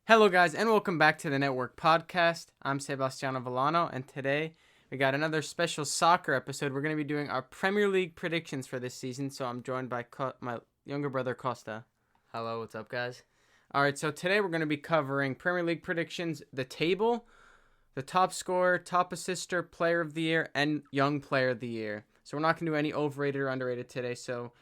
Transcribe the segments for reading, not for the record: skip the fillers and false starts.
Hello, guys, and welcome back to the Network Podcast. I'm Sebastiano and today we got another special soccer episode. We're going to be doing our Premier League predictions for this season, so I'm joined by my younger brother, Costa. Hello, what's up, guys? All right, so today we're going to be covering Premier League predictions, the table, the top scorer, top assister, player of the year, and young player of the year. So we're not going to do any overrated or underrated today, so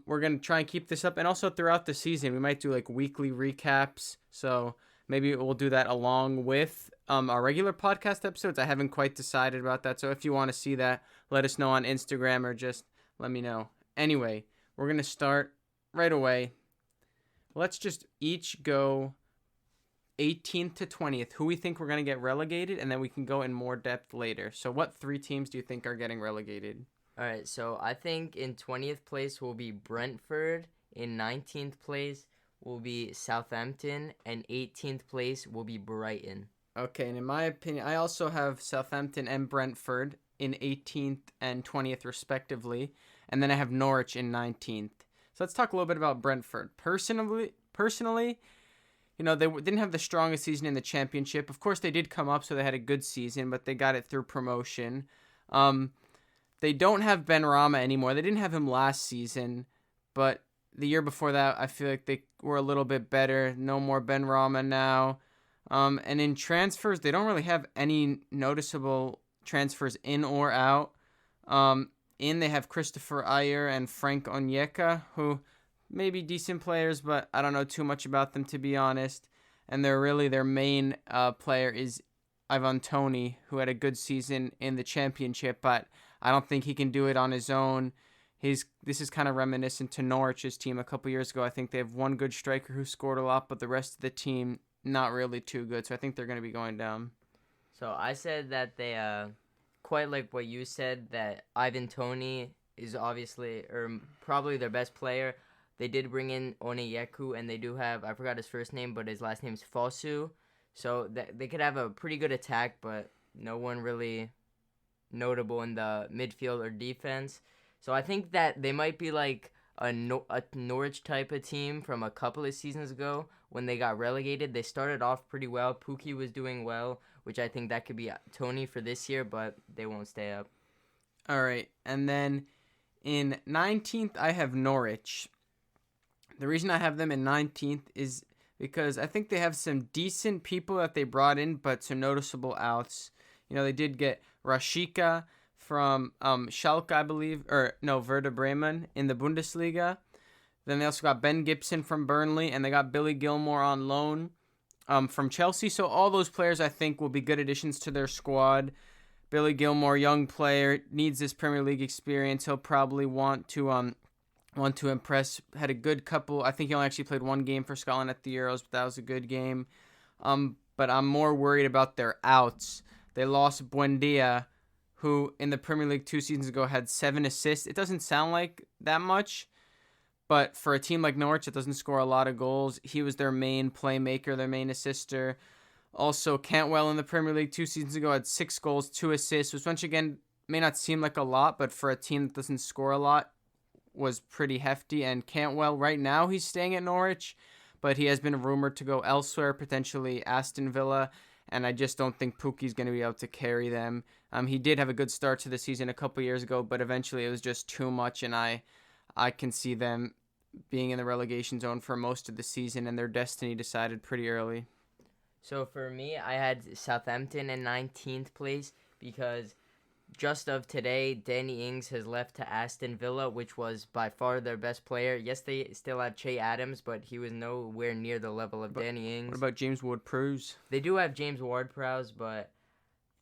we're going to try and keep this up. And also throughout the season, we might do like weekly recaps. So maybe we'll do that along with our regular podcast episodes. I haven't quite decided about that. So if you want to see that, let us know on Instagram or just let me know. Anyway, we're going to start right away. Let's just each go 18th to 20th, who we think we're going to get relegated, and then we can go in more depth later. So what three teams do you think are getting relegated? All right, so I think in 20th place will be Brentford, in 19th place will be Southampton, and 18th place will be Brighton. Okay, and in my opinion, I also have Southampton and Brentford in 18th and 20th respectively, and then I have Norwich in 19th. So let's talk a little bit about Brentford. Personally, you know, they didn't have the strongest season in the championship. Of course, they did come up, so they had a good season, but they got it through promotion. They don't have Ben Rama anymore. They didn't have him last season, but the year before that, I feel like they were a little bit better. No more Ben Rama now. And in transfers, they don't really have any noticeable transfers in or out. They have Christopher Ayer and Frank Onyeka, who may be decent players, but I don't know too much about them, to be honest. And their main player is Ivan Toney, who had a good season in the championship, but I don't think he can do it on his own. This is kind of reminiscent to Norwich's team a couple years ago. I think they have one good striker who scored a lot, but the rest of the team not really too good. So I think they're going to be going down. So I said that they, quite like what you said, that Ivan Toney is obviously, or probably their best player. They did bring in Onyeka, and they do have, I forgot his first name, but his last name is Fosu. So they could have a pretty good attack, but no one really notable in the midfield or defense. So I think that they might be like a Norwich type of team from a couple of seasons ago when they got relegated. They started off pretty well. Pukki was doing well, which I think that could be Toney for this year, but they won't stay up. All right. And then in 19th, I have Norwich. The reason I have them in 19th is because I think they have some decent people that they brought in, but some noticeable outs. You know, they did get Rashica from Schalke, I believe, Werder Bremen in the Bundesliga. Then they also got Ben Gibson from Burnley, and they got Billy Gilmore on loan from Chelsea. So all those players, I think, will be good additions to their squad. Billy Gilmore, young player, needs this Premier League experience. He'll probably want to impress. Had a good couple. I think he only actually played one game for Scotland at the Euros, but that was a good game. But I'm more worried about their outs. They lost Buendia, who in the Premier League 2 seasons ago had 7 assists. It doesn't sound like that much, but for a team like Norwich that doesn't score a lot of goals, he was their main playmaker, their main assister. Also, Cantwell in the Premier League 2 seasons ago had 6 goals, 2 assists, which once again may not seem like a lot, but for a team that doesn't score a lot, was pretty hefty. And Cantwell, right now, he's staying at Norwich, but he has been rumored to go elsewhere, potentially Aston Villa, and I just don't think Pukki's going to be able to carry them. He did have a good start to the season a couple years ago, but eventually it was just too much, and I can see them being in the relegation zone for most of the season, and their destiny decided pretty early. So for me, I had Southampton in 19th place because just of today, Danny Ings has left to Aston Villa, which was by far their best player. Yes, they still had Che Adams, but he was nowhere near the level of Danny Ings. What about James Ward-Prowse? They do have James Ward-Prowse, but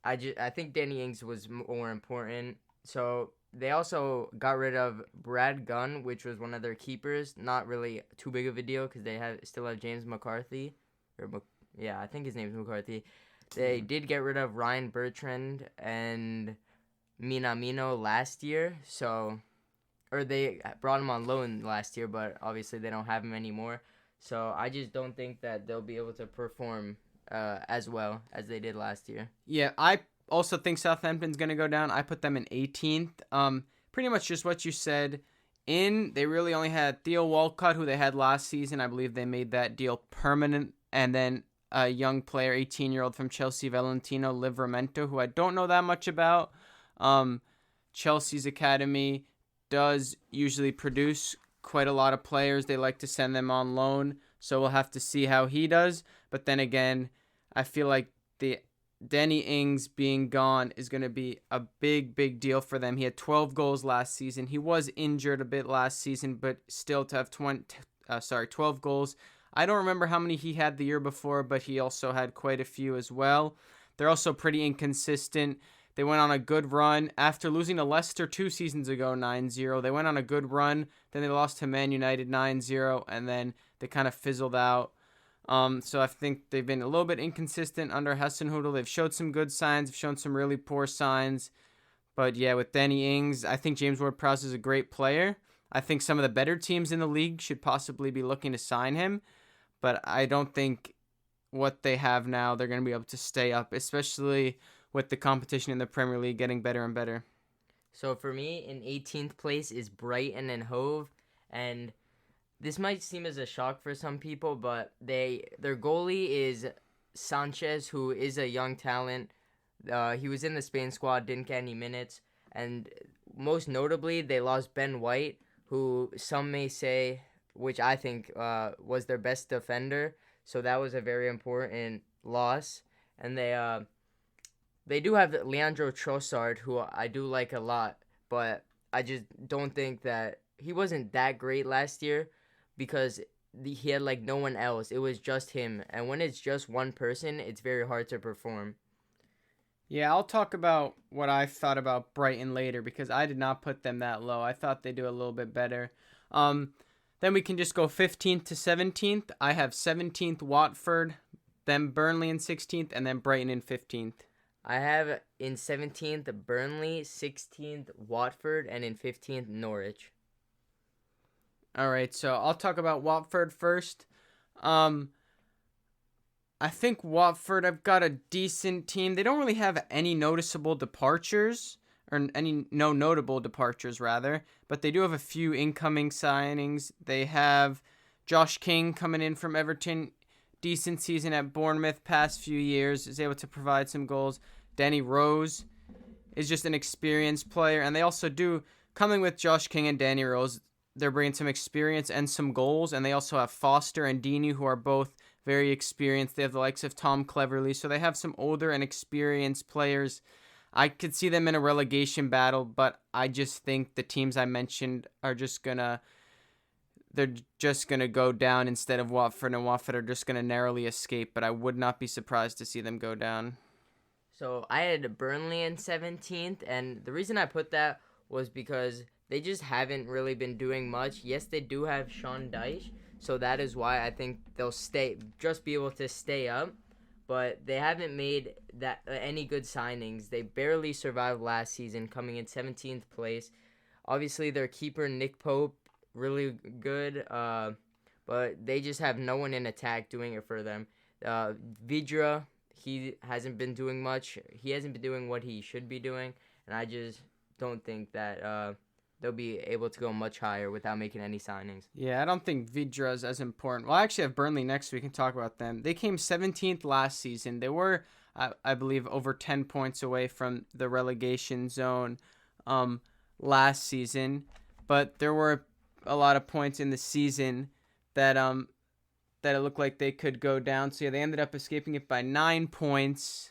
I think Danny Ings was more important. So they also got rid of Brad Gunn, which was one of their keepers. Not really too big of a deal because they still have James McCarthy. I think his name's McCarthy. They did get rid of Ryan Bertrand and Minamino last year, or they brought him on loan last year, but obviously they don't have him anymore. So I just don't think that they'll be able to perform as well as they did last year. Yeah, I also think Southampton's going to go down. I put them in 18th. Pretty much just what you said. They really only had Theo Walcott, who they had last season. I believe they made that deal permanent and then a young player, 18-year-old from Chelsea, Valentino Livramento, who I don't know that much about. Chelsea's academy does usually produce quite a lot of players. They like to send them on loan, so we'll have to see how he does. But then again, I feel like the Danny Ings being gone is going to be a big, big deal for them. He had 12 goals last season. He was injured a bit last season, but still to have 12 goals. I don't remember how many he had the year before, but he also had quite a few as well. They're also pretty inconsistent. They went on a good run after losing to Leicester 2 seasons ago, 9-0. They went on a good run. Then they lost to Man United 9-0, and then they kind of fizzled out. So I think they've been a little bit inconsistent under Hasenhüttl. They've showed some good signs. They've shown some really poor signs. But yeah, with Danny Ings, I think James Ward-Prowse is a great player. I think some of the better teams in the league should possibly be looking to sign him. But I don't think what they have now, they're going to be able to stay up, especially with the competition in the Premier League getting better and better. So for me, in 18th place is Brighton and Hove, and this might seem as a shock for some people, but their goalie is Sanchez, who is a young talent. He was in the Spain squad, didn't get any minutes, and most notably, they lost Ben White, who some may say, which I think was their best defender. So that was a very important loss, and they do have Leandro Trossard, who I do like a lot, but I just don't think that he wasn't that great last year because he had like no one else. It was just him. And when it's just one person, it's very hard to perform. Yeah, I'll talk about what I thought about Brighton later because I did not put them that low. I thought they'd do a little bit better. Then we can just go 15th to 17th. I have 17th Watford, then Burnley in 16th, and then Brighton in 15th. I have in 17th Burnley, 16th Watford, and in 15th Norwich. All right, so I'll talk about Watford first. I think Watford have got a decent team. They don't really have any noticeable departures, or no notable departures rather, but they do have a few incoming signings. They have Josh King coming in from Everton. Decent season at Bournemouth past few years, is able to provide some goals. Danny Rose is just an experienced player, and they also do, coming with Josh King and Danny Rose, they're bringing some experience and some goals, and they also have Foster and Deeney, who are both very experienced. They have the likes of Tom Cleverley, so they have some older and experienced players. I could see them in a relegation battle, but I just think the teams I mentioned are just gonna go down instead of Watford, and Watford are just gonna narrowly escape, but I would not be surprised to see them go down. So I had Burnley in 17th, and the reason I put that was because they just haven't really been doing much. Yes, they do have Sean Dyche, so that is why I think they'll be able to stay up, but they haven't made that any good signings. They barely survived last season, coming in 17th place. Obviously, their keeper, Nick Pope, really good, but they just have no one in attack doing it for them. Vidra, he hasn't been doing much. He hasn't been doing what he should be doing, and I just don't think that they'll be able to go much higher without making any signings. Yeah, I don't think Vidra is as important. Well, I actually have Burnley next. We can talk about them. They came 17th last season. They were, I believe, over 10 points away from the relegation zone last season, but there were a lot of points in the season that it looked like they could go down. So yeah, they ended up escaping it by 9 points.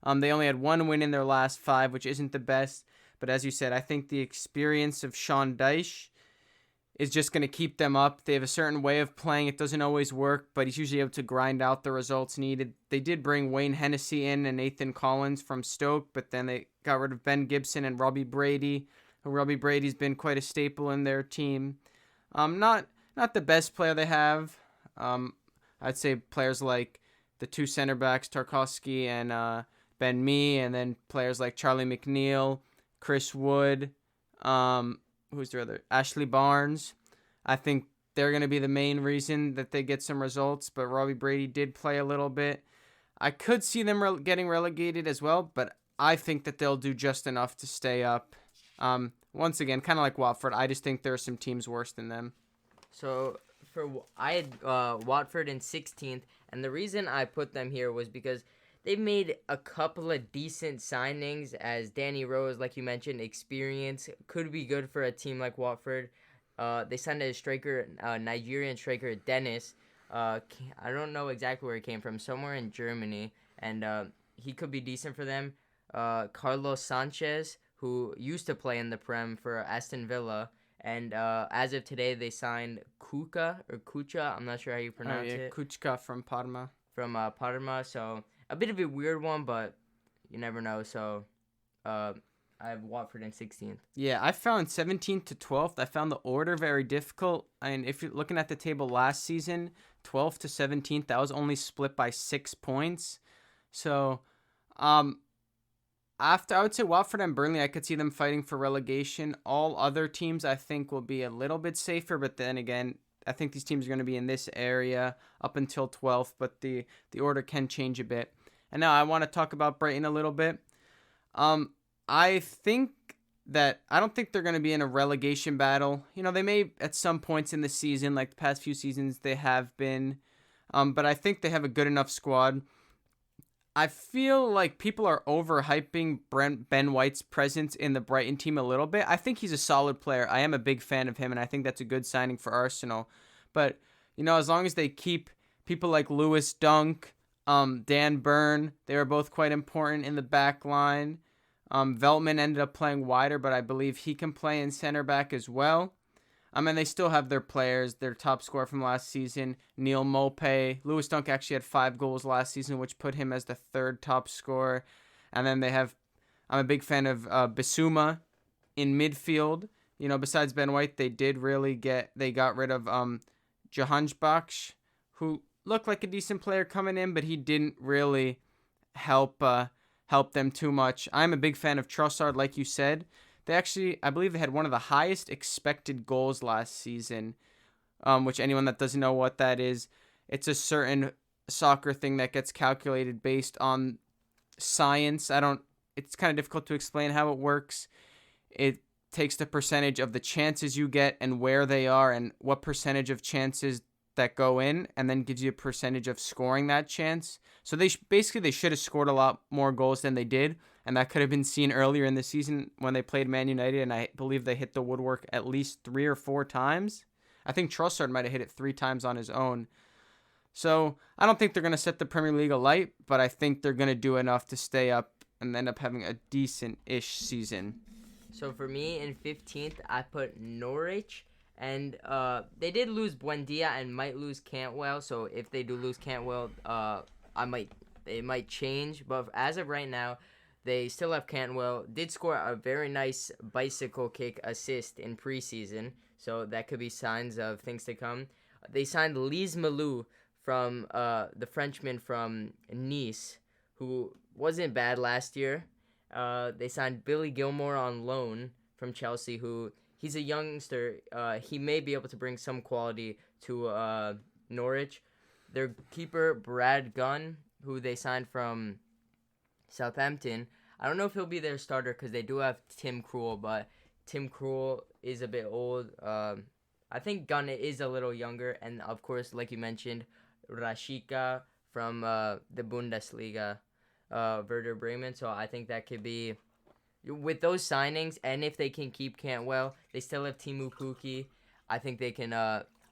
They only had one win in their last 5, which isn't the best. But as you said, I think the experience of Sean Dyche is just going to keep them up. They have a certain way of playing. It doesn't always work, but he's usually able to grind out the results needed. They did bring Wayne Hennessy in and Nathan Collins from Stoke, but then they got rid of Ben Gibson and Robbie Brady. Robbie Brady's been quite a staple in their team. Not the best player they have. I'd say players like the two center backs, Tarkowski and Ben Mee, and then players like Charlie McNeil, Chris Wood, who's the other? Ashley Barnes. I think they're going to be the main reason that they get some results, but Robbie Brady did play a little bit. I could see them getting relegated as well, but I think that they'll do just enough to stay up. Once again, kind of like Watford, I just think there are some teams worse than them. So I had Watford in 16th, and the reason I put them here was because they made a couple of decent signings. As Danny Rose, like you mentioned, experience could be good for a team like Watford. They signed a striker, Nigerian striker Dennis. I don't know exactly where he came from, somewhere in Germany, and he could be decent for them. Carlos Sanchez, who used to play in the Prem for Aston Villa. And as of today, they signed Kucha. I'm not sure how you pronounce it. Kuchka from Parma. From Parma. So a bit of a weird one, but you never know. So I have Watford in 16th. Yeah, I found 17th to 12th. I found the order very difficult. And if you're looking at the table last season, 12th to 17th, that was only split by 6 points. So, after, I would say Watford and Burnley, I could see them fighting for relegation. All other teams, I think, will be a little bit safer. But then again, I think these teams are going to be in this area up until 12th. But the order can change a bit. And now I want to talk about Brighton a little bit. I don't think they're going to be in a relegation battle. You know, they may at some points in the season, like the past few seasons, they have been. But I think they have a good enough squad. I feel like people are overhyping Ben White's presence in the Brighton team a little bit. I think he's a solid player. I am a big fan of him, and I think that's a good signing for Arsenal. But, you know, as long as they keep people like Lewis Dunk, Dan Burn, they were both quite important in the back line. Veltman ended up playing wider, but I believe he can play in center back as well. And they still have their players, their top scorer from last season, Neil Maupay. Lewis Dunk actually had 5 goals last season, which put him as the 3rd top scorer. And then I'm a big fan of Bissouma in midfield. You know, besides Ben White, they got rid of Johannsbach, who looked like a decent player coming in, but he didn't really help them too much. I'm a big fan of Trossard, like you said. I believe they had one of the highest expected goals last season, which anyone that doesn't know what that is, it's a certain soccer thing that gets calculated based on science. It's kind of difficult to explain how it works. It takes the percentage of the chances you get and where they are and what percentage of chances that go in, and then gives you a percentage of scoring that chance. So they should have scored a lot more goals than they did, and that could have been seen earlier in the season when they played Man United, and I believe they hit the woodwork at least 3 or 4 times. I think Trossard might have hit it 3 times on his own. So I don't think they're going to set the Premier League alight, but I think they're going to do enough to stay up and end up having a decent-ish season. So for me, in 15th, I put Norwich. And they did lose Buendia and might lose Cantwell. So if they do lose Cantwell, it might change. But as of right now, they still have Cantwell. Did score a very nice bicycle kick assist in preseason. So that could be signs of things to come. They signed Lise Malou from the Frenchman from Nice, who wasn't bad last year. They signed Billy Gilmore on loan from Chelsea, who... He's a youngster. He may be able to bring some quality to Norwich. Their keeper, Brad Gunn, who they signed from Southampton. I don't know if he'll be their starter because they do have Tim Krul, but Tim Krul is a bit old. I think Gunn is a little younger. And, of course, like you mentioned, Rashica from the Bundesliga, Werder Bremen. So I think that could be... With those signings, and if they can keep Cantwell, they still have Timu Puki. I think they can,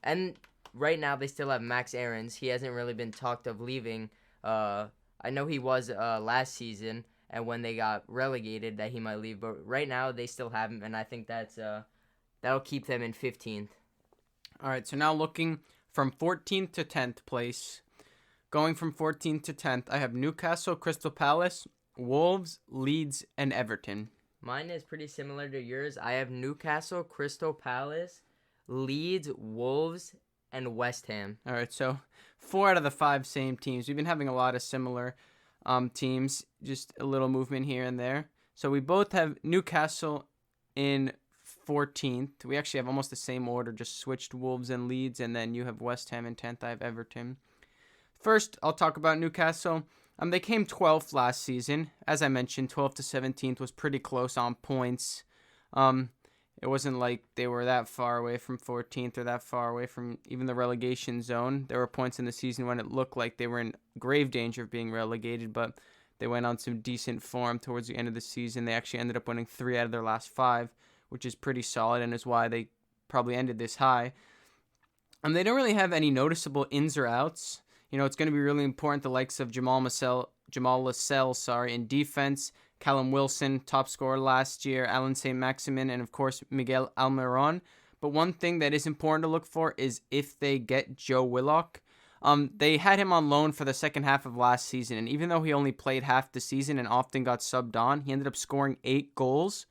and right now they still have Max Aarons. He hasn't really been talked of leaving. I know he was last season, and when they got relegated that he might leave. But right now they still have him, and I think that'll keep them in 15th. All right, so now looking from 14th to 10th place. Going from 14th to 10th, I have Newcastle, Crystal Palace, Wolves, Leeds, and Everton. Mine is pretty similar to yours. I have Newcastle, Crystal Palace, Leeds, Wolves, and West Ham. All right, so 4 out of the 5 same teams. We've been having a lot of similar teams, just a little movement here and there. So we both have Newcastle in 14th. We actually have almost the same order, just switched Wolves and Leeds, and then you have West Ham in 10th. I have Everton. First, I'll talk about Newcastle. They came 12th last season. As I mentioned, 12th to 17th was pretty close on points. It wasn't like they were that far away from 14th or that far away from even the relegation zone. There were points in the season when it looked like they were in grave danger of being relegated, but they went on some decent form towards the end of the season. They actually ended up winning 3 out of their last 5, which is pretty solid and is why they probably ended this high. They don't really have any noticeable ins or outs. It's going to be really important. The likes of Jamal Lascelles, in defense, Callum Wilson, top scorer last year, Alan St. Maximin, and of course Miguel Almiron. But one thing that is important to look for is if they get Joe Willock. They had him on loan for the second half of last season, and even though he only played half the season and often got subbed on, he ended up scoring 8 goals.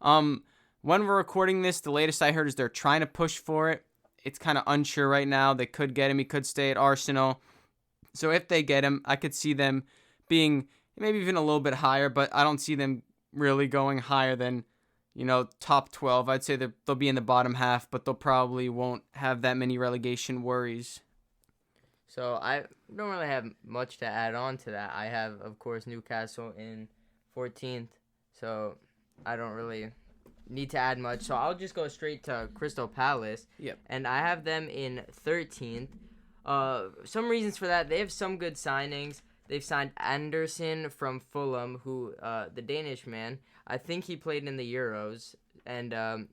When we're recording this, the latest I heard is they're trying to push for it. It's kind of unsure right now. They could get him. He could stay at Arsenal. So if they get him, I could see them being maybe even a little bit higher, but I don't see them really going higher than, top 12. I'd say they'll be in the bottom half, but they'll probably won't have that many relegation worries. So I don't really have much to add on to that. I have, of course, Newcastle in 14th, so I don't really need to add much. So I'll just go straight to Crystal Palace. Yep. And I have them in 13th. Some reasons for that: they have some good signings. They've signed Anderson from Fulham, who the Danish man. I think he played in the Euros, and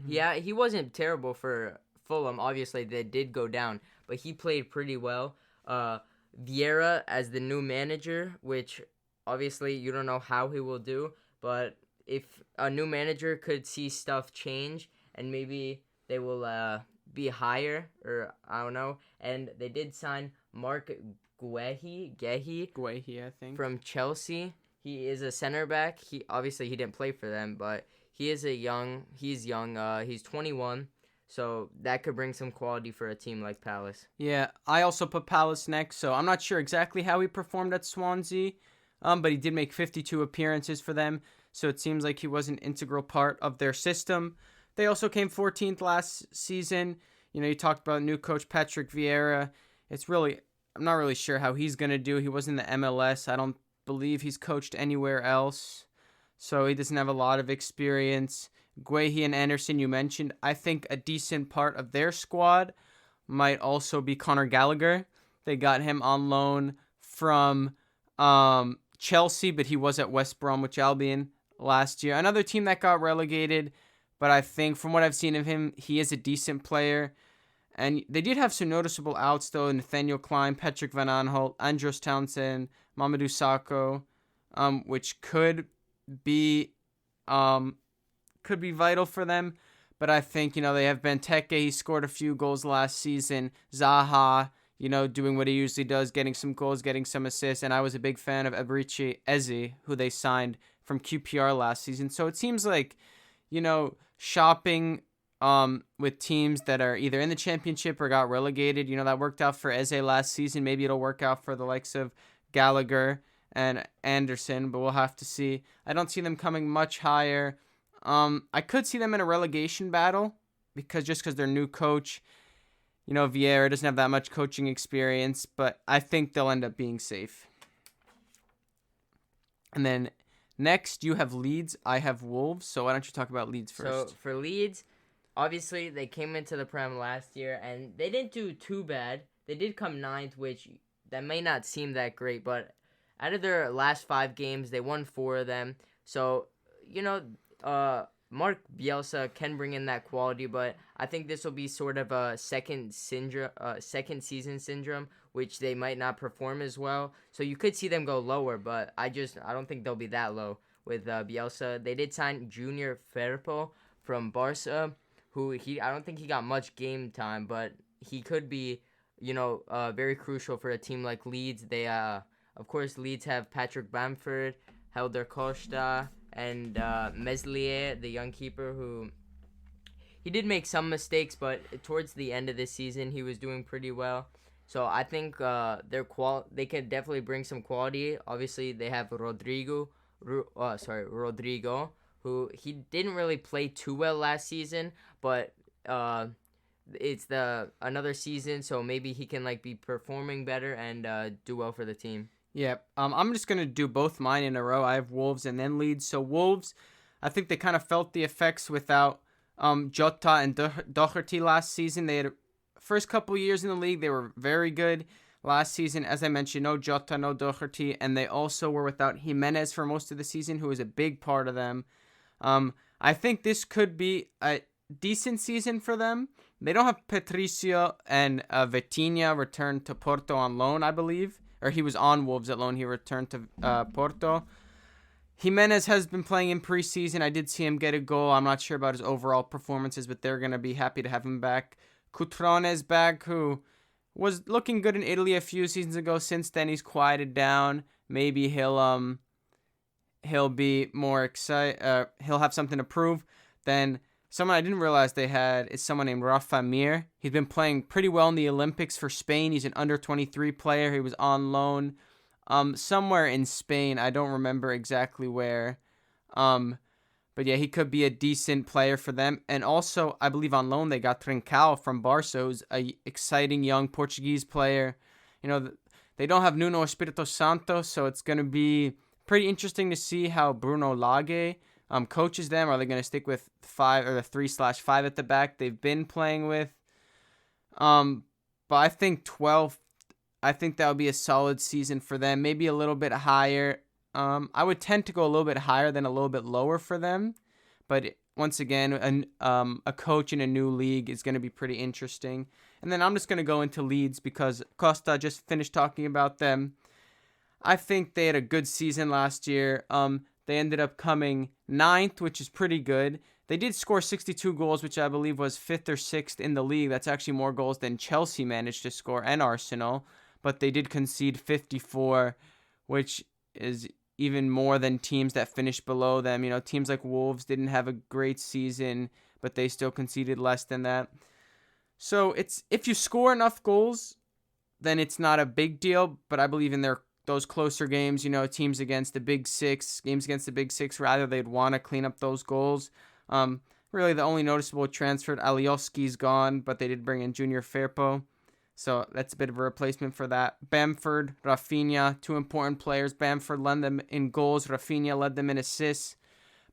yeah, he wasn't terrible for Fulham. Obviously, they did go down, but he played pretty well. Vieira as the new manager, which obviously you don't know how he will do, but if a new manager could see stuff change and maybe they will be higher, or I don't know. And they did sign Mark Guehi, I think, from Chelsea. He is a center back. He didn't play for them, but he's young. He's 21, so that could bring some quality for a team like Palace. Yeah, I also put Palace next, so I'm not sure exactly how he performed at Swansea, but he did make 52 appearances for them, so it seems like he was an integral part of their system. They also came 14th last season. You talked about new coach Patrick Vieira. I'm not really sure how he's going to do. He was in the MLS. I don't believe he's coached anywhere else, so he doesn't have a lot of experience. Guehi and Anderson, you mentioned. I think a decent part of their squad might also be Conor Gallagher. They got him on loan from Chelsea, but he was at West Bromwich Albion last year. Another team that got relegated, but I think from what I've seen of him, he is a decent player. And they did have some noticeable outs, though. Nathaniel Klein, Patrick Van Aanholt, Andros Townsend, Mamadou Sakho, which could be vital for them. But I think, they have Benteke. He scored a few goals last season. Zaha, doing what he usually does, getting some goals, getting some assists. And I was a big fan of Eberechi Eze, who they signed from QPR last season. So it seems like, shopping with teams that are either in the championship or got relegated. That worked out for Eze last season. Maybe it'll work out for the likes of Gallagher and Anderson, but we'll have to see. I don't see them coming much higher. I could see them in a relegation battle because their new coach, Vieira doesn't have that much coaching experience, but I think they'll end up being safe. And then next you have Leeds, I have Wolves. So why don't you talk about Leeds first? So for Leeds, obviously, they came into the Prem last year, and they didn't do too bad. They did come 9th, which that may not seem that great, but out of their last 5 games, they won 4 of them. So, Mark Bielsa can bring in that quality, but I think this will be sort of a second season syndrome, which they might not perform as well. So you could see them go lower, but I don't think they'll be that low with Bielsa. They did sign Junior Firpo from Barca, who I don't think he got much game time, but he could be, very crucial for a team like Leeds. They, of course, Leeds have Patrick Bamford, Helder Costa, and Meslier, the young keeper, who he did make some mistakes, but towards the end of this season, he was doing pretty well. So I think they can definitely bring some quality. Obviously, they have Rodrigo, who he didn't really play too well last season, but it's another season, so maybe he can be performing better and do well for the team. Yeah, I'm just gonna do both mine in a row. I have Wolves and then Leeds. So Wolves, I think they kind of felt the effects without Jota and Doherty last season. They had first couple years in the league, they were very good. Last season, as I mentioned, no Jota, no Doherty, and they also were without Jimenez for most of the season, who was a big part of them. I think this could be a decent season for them. They don't have Patricio, and Vitinha returned to Porto on loan, I believe. Or he was on Wolves at loan. He returned to Porto. Jimenez has been playing in preseason. I did see him get a goal. I'm not sure about his overall performances, but they're going to be happy to have him back. Cutrone's back, who was looking good in Italy a few seasons ago. Since then, he's quieted down. Maybe he'll be more excited. He'll have something to prove. Then someone I didn't realize they had is someone named Rafa Mir. He's been playing pretty well in the Olympics for Spain. He's an under-23 player. He was on loan somewhere in Spain. I don't remember exactly where. But yeah, he could be a decent player for them. And also, I believe on loan they got Trincao from Barca, who's an exciting young Portuguese player. They don't have Nuno Espirito Santo, so it's going to be pretty interesting to see how Bruno Lage coaches them. Are they going to stick with the 3/5 at the back they've been playing with? But I think 12th, I think that would be a solid season for them. Maybe a little bit higher. I would tend to go a little bit higher than a little bit lower for them. But once again, a coach in a new league is going to be pretty interesting. And then I'm just going to go into Leeds because Costa just finished talking about them. I think they had a good season last year. They ended up coming 9th, which is pretty good. They did score 62 goals, which I believe was 5th or 6th in the league. That's actually more goals than Chelsea managed to score and Arsenal. But they did concede 54, which is even more than teams that finished below them. Teams like Wolves didn't have a great season, but they still conceded less than that. So if you score enough goals, then it's not a big deal. But I believe in those closer games, teams against the Big Six, rather they'd want to clean up those goals. Really, the only noticeable transfer, Alioski's gone, but they did bring in Junior Firpo. So that's a bit of a replacement for that. Bamford, Rafinha, two important players. Bamford led them in goals. Rafinha led them in assists.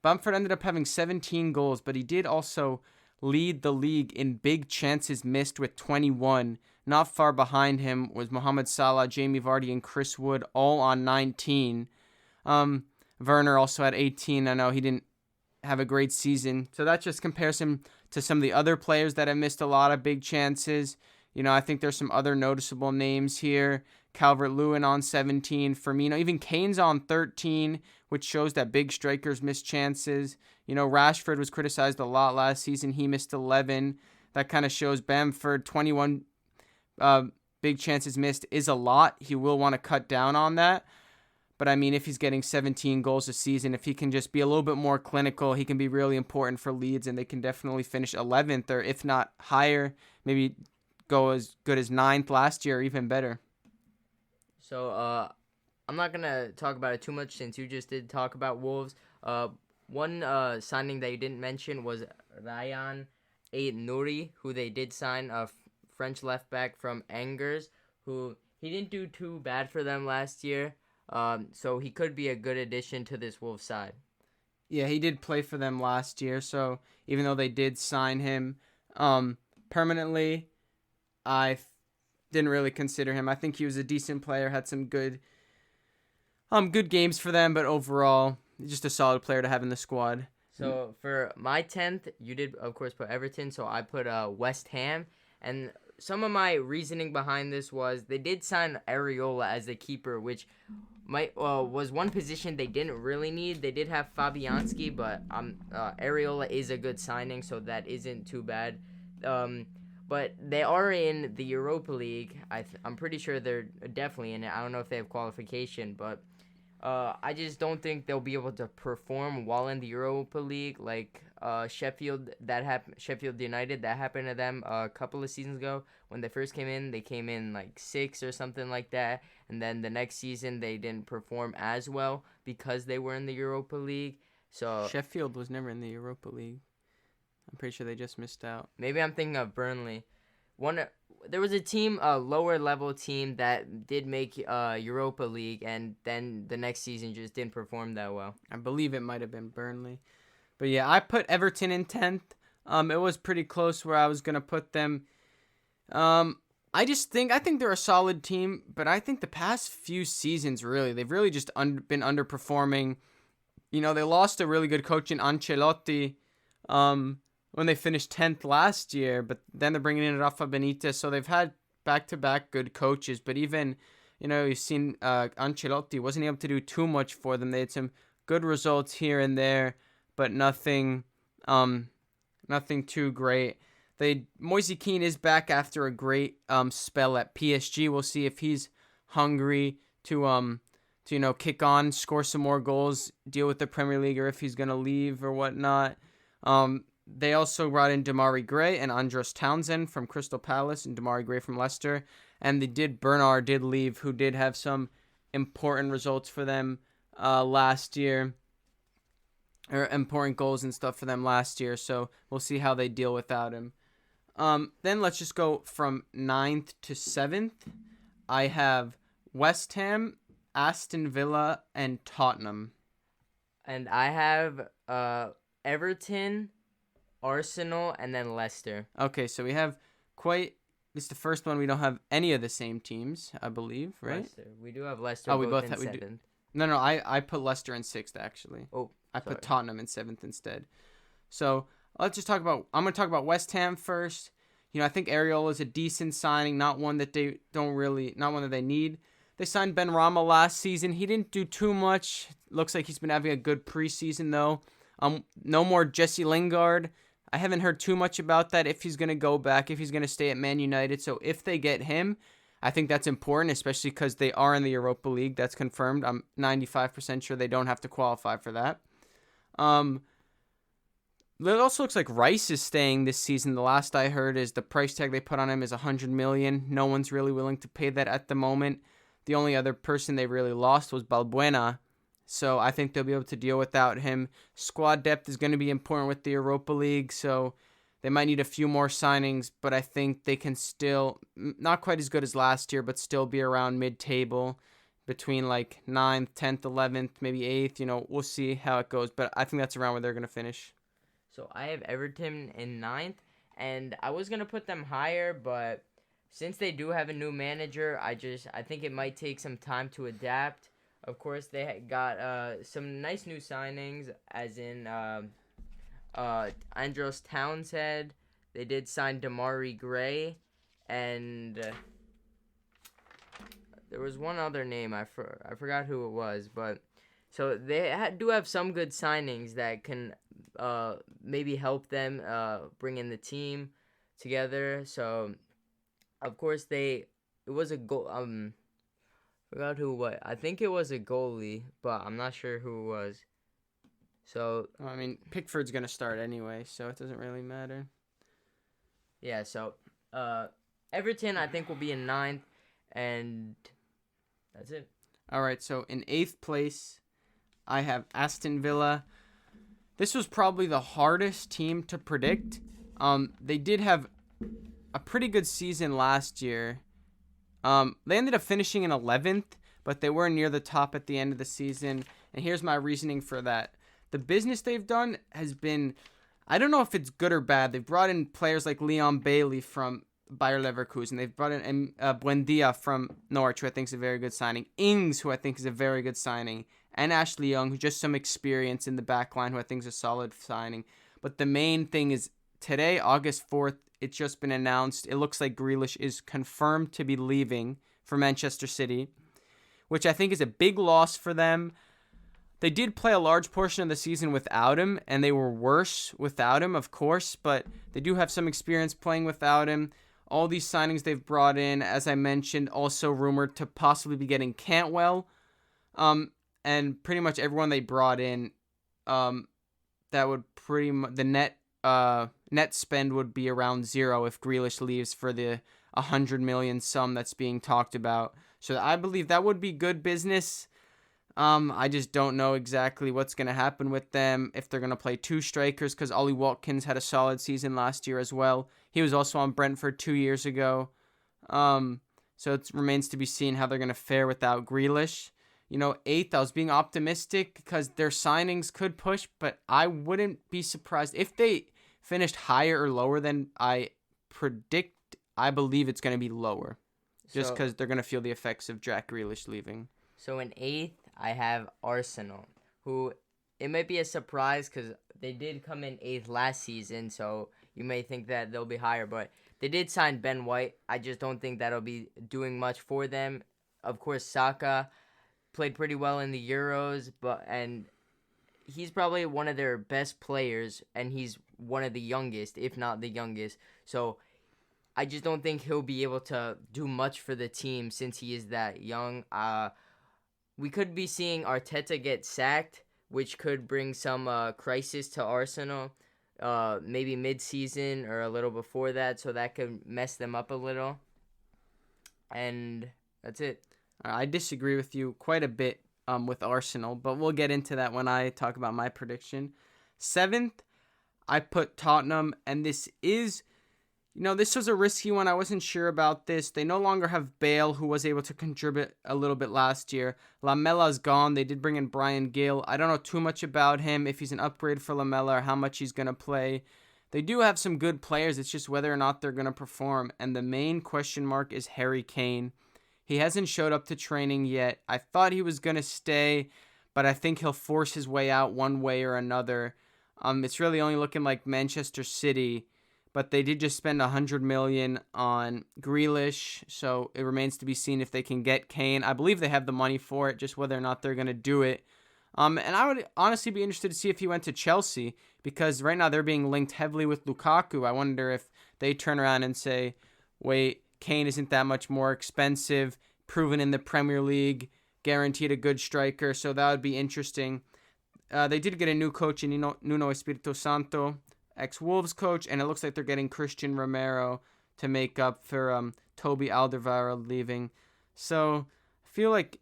Bamford ended up having 17 goals, but he did also lead the league in big chances missed with 21. Not far behind him was Mohamed Salah, Jamie Vardy, and Chris Wood, all on 19. Werner also had 18. I know he didn't have a great season. So that just compares him to some of the other players that have missed a lot of big chances. I think there's some other noticeable names here. Calvert-Lewin on 17. Firmino. Even Kane's on 13, which shows that big strikers miss chances. Rashford was criticized a lot last season. He missed 11. That kind of shows Bamford, 21 big chances missed is a lot. He will want to cut down on that. But, if he's getting 17 goals a season, if he can just be a little bit more clinical, he can be really important for Leeds, and they can definitely finish 11th or, if not higher, maybe go as good as 9th last year or even better. So, I'm not going to talk about it too much since you just did talk about Wolves. One signing that you didn't mention was Ryan Aït-Nouri, who they did sign, a French left back from Angers, who he didn't do too bad for them last year. So he could be a good addition to this Wolves side. Yeah, he did play for them last year, so even though they did sign him permanently, I didn't really consider him. I think he was a decent player, had some good games for them, but overall, just a solid player to have in the squad. So for my 10th, you did, of course, put Everton, so I put West Ham. And some of my reasoning behind this was they did sign Areola as the keeper, which was one position they didn't really need. They did have Fabianski, but Areola is a good signing, so that isn't too bad. But they are in the Europa League. I'm pretty sure they're definitely in it. I don't know if they have qualification, but I just don't think they'll be able to perform while in the Europa League like Sheffield United. That happened to them a couple of seasons ago when they first came in. They came in like 6th or something like that, and then the next season they didn't perform as well because they were in the Europa League. So Sheffield was never in the Europa League. I'm pretty sure they just missed out. Maybe I'm thinking of Burnley. There was a lower level team that did make Europa League, and then the next season just didn't perform that well. I believe it might have been Burnley. But yeah, I put Everton in 10th. It was pretty close where I was going to put them. I think they're a solid team, but I think the past few seasons, really, they've really just been underperforming. They lost a really good coach in Ancelotti when they finished 10th last year, but then they're bringing in Rafa Benitez, so they've had back-to-back good coaches, but even, you've seen Ancelotti wasn't able to do too much for them. They had some good results here and there, but nothing too great. Moise Kean is back after a great spell at PSG. We'll see if he's hungry to kick on, score some more goals, deal with the Premier League, or if he's gonna leave or whatnot. They also brought in Damari Gray and Andros Townsend from Crystal Palace and Damari Gray from Leicester, and Bernard did leave, who did have some important results for them last year. Or important goals and stuff for them last year, so we'll see how they deal without him. Then let's just go from 9th to 7th. I have West Ham, Aston Villa, and Tottenham. And I have Everton, Arsenal, and then Leicester. Okay, so we have this is the first one we don't have any of the same teams, I believe, right? Leicester. We do have Leicester both in 7th. No, I put Leicester in 6th, actually. Oh, I put Tottenham in 7th instead. So I'm going to talk about West Ham first. I think Areola is a decent signing, not one that they need. They signed Ben Rama last season. He didn't do too much. Looks like he's been having a good preseason though. No more Jesse Lingard. I haven't heard too much about that, if he's going to go back, if he's going to stay at Man United. So if they get him, I think that's important, especially because they are in the Europa League. That's confirmed. I'm 95% sure they don't have to qualify for that. It also looks like Rice is staying this season. The last I heard is the price tag they put on him is $100 million. No one's really willing to pay that at the moment. The only other person they really lost was Balbuena, so I think they'll be able to deal without him. Squad depth is going to be important with the Europa League, so they might need a few more signings, but I think they can still, not quite as good as last year, but still be around mid-table, between like 9th, 10th, 11th, maybe 8th. We'll see how it goes, but I think that's around where they're going to finish. So I have Everton in 9th, and I was going to put them higher, but since they do have a new manager, I think it might take some time to adapt. Of course, they got some nice new signings, as in Andros Townsend. They did sign Damari Gray, and there was one other name. I forgot who it was, but so they do have some good signings that can maybe help them bring in the team together. So, of course, it was a goal. Forgot who what. I think it was a goalie, but I'm not sure who it was. So Pickford's gonna start anyway, so it doesn't really matter. Yeah. So, Everton I think will be in 9th, and that's it. All right. So in 8th place, I have Aston Villa. This was probably the hardest team to predict. They did have a pretty good season last year. They ended up finishing in 11th, but they were near the top at the end of the season. And here's my reasoning for that. The business they've done has been, I don't know if it's good or bad. They've brought in players like Leon Bailey from Bayer Leverkusen. They've brought in Buendia from Norwich, who I think is a very good signing. Ings, who I think is a very good signing. And Ashley Young, who just some experience in the back line, who I think is a solid signing. But the main thing is today, August 4th, it's just been announced. It looks like Grealish is confirmed to be leaving for Manchester City, which I think is a big loss for them. They did play a large portion of the season without him, and they were worse without him, of course, but they do have some experience playing without him. All these signings they've brought in, as I mentioned, also rumored to possibly be getting Cantwell. And pretty much everyone they brought in, that would the net spend would be around 0 if Grealish leaves for the 100 million sum that's being talked about. So I believe that would be good business. I just don't know exactly what's going to happen with them, if they're going to play 2 strikers, because Ollie Watkins had a solid season last year as well. He was also on Brentford 2 years ago. So it remains to be seen how they're going to fare without Grealish. 8th. I was being optimistic because their signings could push, but I wouldn't be surprised if they finished higher or lower than I predict. I believe it's going to be lower just So because they're going to feel the effects of Jack Grealish leaving. so in eighth, I have Arsenal, who it might be a surprise because they did come in eighth last season, so you may think that they'll be higher, but they did sign Ben White. I just don't think that'll be doing much for them. Of course, Saka played pretty well in the Euros, and he's probably one of their best players, and he's one of the youngest, if not the youngest. So I just don't think he'll be able to do much for the team since he is that young. We could be seeing Arteta get sacked, which could bring some crisis to Arsenal, maybe mid-season or a little before that, so that could mess them up a little. And that's it. I disagree with you quite a bit with Arsenal, but we'll get into that when I talk about my prediction. 7th, I put Tottenham, and this was a risky one. I wasn't sure about this. They no longer have Bale, who was able to contribute a little bit last year. Lamella's gone. They did bring in Brian Gill. I don't know too much about him, if he's an upgrade for Lamella or how much he's going to play. They do have some good players. It's just whether or not they're going to perform. And the main question mark is Harry Kane. He hasn't showed up to training yet. I thought he was going to stay, but I think he'll force his way out one way or another. It's really only looking like Manchester City, but they did just spend $100 million on Grealish, so it remains to be seen if they can get Kane. I believe they have the money for it, just whether or not they're going to do it. And I would honestly be interested to see if he went to Chelsea, because right now they're being linked heavily with Lukaku. I wonder if they turn around and say, wait, Kane isn't that much more expensive, proven in the Premier League, guaranteed a good striker, so that would be interesting. They did get a new coach in Nuno Espirito Santo, ex-Wolves coach, and it looks like they're getting Christian Romero to make up for Toby Alderweireld leaving. So I feel like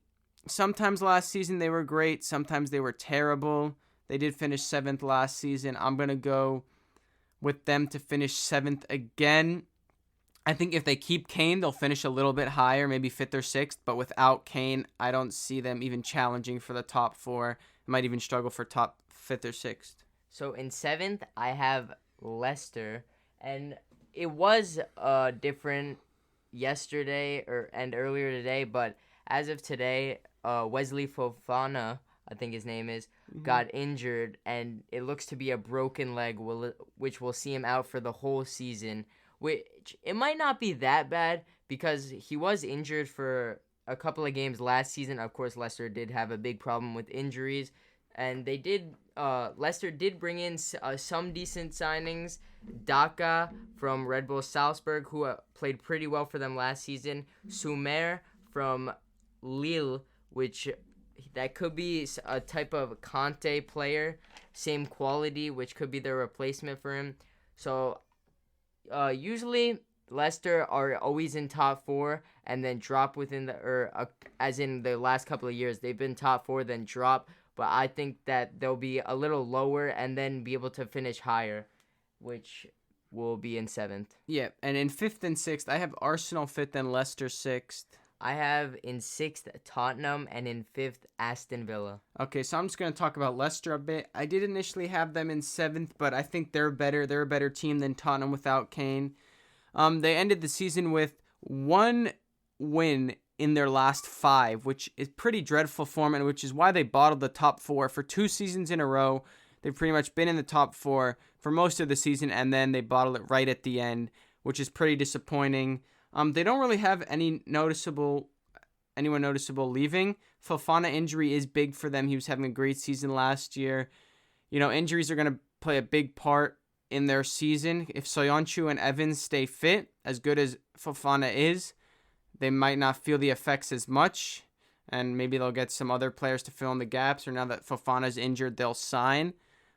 sometimes last season they were great, sometimes they were terrible. They did finish 7th last season. I'm going to go with them to finish 7th again. I think if they keep Kane, they'll finish a little bit higher, maybe 5th or 6th. But without Kane, I don't see them even challenging for the top 4. They might even struggle for top 5th or 6th. So in 7th, I have Leicester, and it was different yesterday and earlier today, but as of today, Wesley Fofana, I think his name is, got injured, and it looks to be a broken leg, which will see him out for the whole season. Which it might not be that bad because he was injured for a couple of games last season. Of course, Leicester did have a big problem with injuries, and Leicester did bring in some decent signings. Daka from Red Bull Salzburg, who played pretty well for them last season. Sumer from Lille, which that could be a type of Conte player, same quality, which could be their replacement for him. So usually Leicester are always in top 4 and then drop as in the last couple of years they've been top 4 then drop, but I think that they'll be a little lower and then be able to finish higher, which will be in 7th. Yeah, and in 5th and 6th, I have Arsenal 5th and Leicester 6th. I have in 6th Tottenham and in 5th Aston Villa. Okay, so I'm just going to talk about Leicester a bit. I did initially have them in 7th, but I think they're better. They're a better team than Tottenham without Kane. They ended the season with 1 win in their last 5, which is pretty dreadful form, and which is why they bottled the top 4 for 2 seasons in a row. They've pretty much been in the top 4 for most of the season, and then they bottled it right at the end, which is pretty disappointing. They don't really have anyone noticeable leaving. Fofana injury is big for them. He was having a great season last year. Injuries are going to play a big part in their season. If Soyuncu and Evans stay fit, as good as Fofana is, they might not feel the effects as much, and maybe they'll get some other players to fill in the gaps, or now that Fofana's injured, they'll sign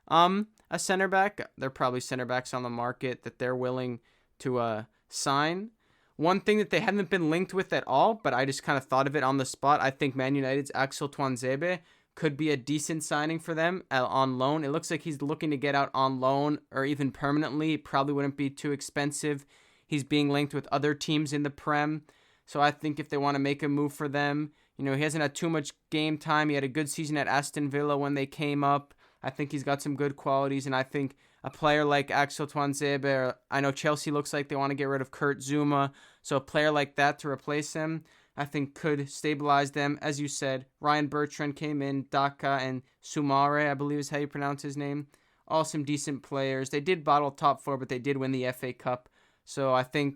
a center back. There are probably center backs on the market that they're willing to sign. One thing that they haven't been linked with at all, but I just kind of thought of it on the spot, I think Man United's Axel Tuanzebe could be a decent signing for them on loan. It looks like he's looking to get out on loan or even permanently. It probably wouldn't be too expensive. He's being linked with other teams in the Prem. So I think if they want to make a move for them, He hasn't had too much game time. He had a good season at Aston Villa when they came up. I think he's got some good qualities, and I think a player like Axel Tuanzebe, I know Chelsea looks like they want to get rid of Kurt Zuma, so a player like that to replace him, I think could stabilize them. As you said, Ryan Bertrand came in, Daka and Sumare, I believe is how you pronounce his name. All some decent players. They did bottle top four, but they did win the FA Cup, so I think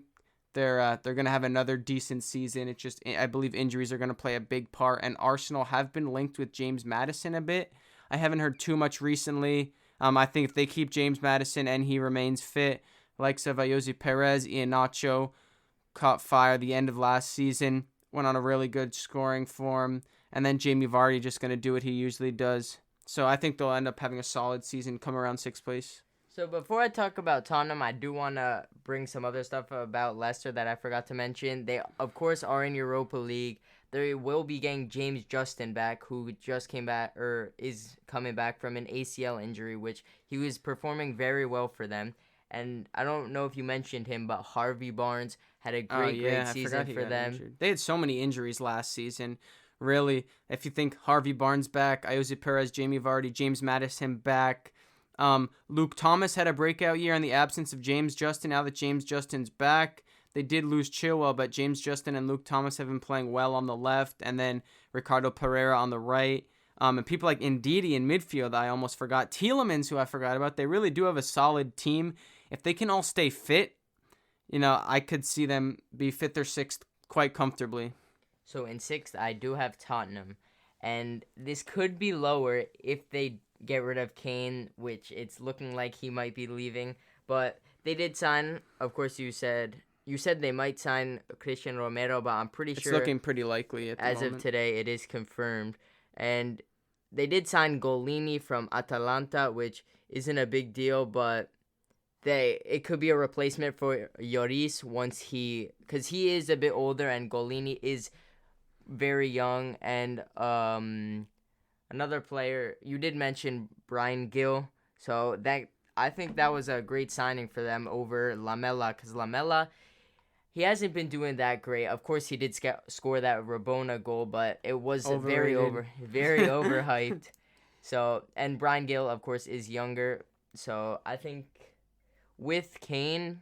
they're going to have another decent season. It's just, I believe injuries are going to play a big part, and Arsenal have been linked with James Maddison a bit. I haven't heard too much recently. I think if they keep James Maddison and he remains fit, like Ayoze Perez, Iheanacho caught fire the end of last season, went on a really good scoring form, and then Jamie Vardy just going to do what he usually does. So I think they'll end up having a solid season, come around 6th place. So before I talk about Tottenham, I do want to bring some other stuff about Leicester that I forgot to mention. They, of course, are in Europa League. They will be getting James Justin back, who just came back or is coming back from an ACL injury, which he was performing very well for them. And I don't know if you mentioned him, but Harvey Barnes had a great season for them. Injured. They had so many injuries last season. Really, if you think Harvey Barnes back, Ayoze Perez, Jamie Vardy, James Maddison back. Luke Thomas had a breakout year in the absence of James Justin. Now that James Justin's back, they did lose Chilwell, but James Justin and Luke Thomas have been playing well on the left, and then Ricardo Pereira on the right. And people like Ndidi in midfield, I almost forgot. Tielemans, who I forgot about. They really do have a solid team. If they can all stay fit, I could see them be 5th or 6th quite comfortably. So in 6th, I do have Tottenham. And this could be lower if they get rid of Kane, which it's looking like he might be leaving. But they did sign, of course, you said they might sign Christian Romero, but I'm pretty sure it's looking pretty likely at the moment. As of today, it is confirmed. And they did sign Golini from Atalanta, which isn't a big deal, but it could be a replacement for Lloris because he is a bit older and Golini is very young. And another player, you did mention Brian Gill, so I think that was a great signing for them over Lamela, because Lamela, he hasn't been doing that great. Of course, he did score that Rabona goal, but it was very overhyped. So, and Brian Gill, of course, is younger. So I think with Kane,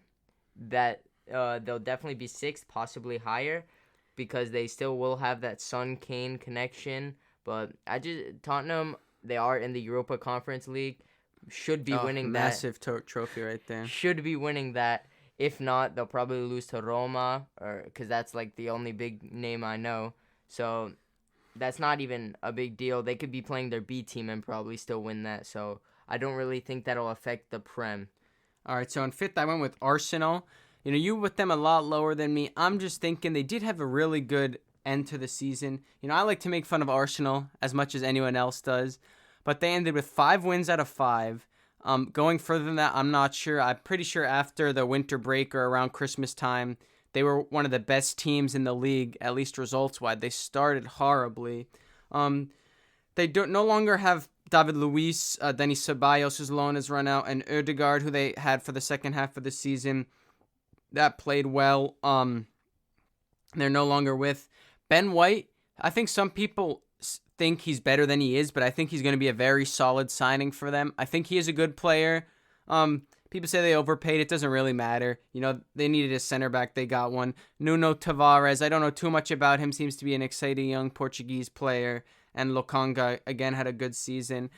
that they'll definitely be 6th, possibly higher, because they still will have that Son Kane connection. But Tottenham, they are in the Europa Conference League, should be winning that. Massive trophy right there. Should be winning that. If not, they'll probably lose to Roma, because that's like the only big name I know. So that's not even a big deal. They could be playing their B team and probably still win that. So I don't really think that'll affect the Prem. All right, so in 5th, I went with Arsenal. You with them a lot lower than me. I'm just thinking they did have a really good end to the season. I like to make fun of Arsenal as much as anyone else does, but they ended with 5 wins out of 5. Going further than that, I'm not sure. I'm pretty sure after the winter break or around Christmas time, they were one of the best teams in the league, at least results-wise. They started horribly. They no longer have David Luiz, Denis Ceballos, whose loan has run out, and Ødegaard, who they had for the second half of the season. That played well. They're no longer with Ben White. I think some people think he's better than he is, but I think he's going to be a very solid signing for them. I think he is a good player. People say they overpaid. It doesn't really matter. They needed a center back. They got one. Nuno Tavares, I don't know too much about him. Seems to be an exciting young Portuguese player. And Lokonga, again, had a good season.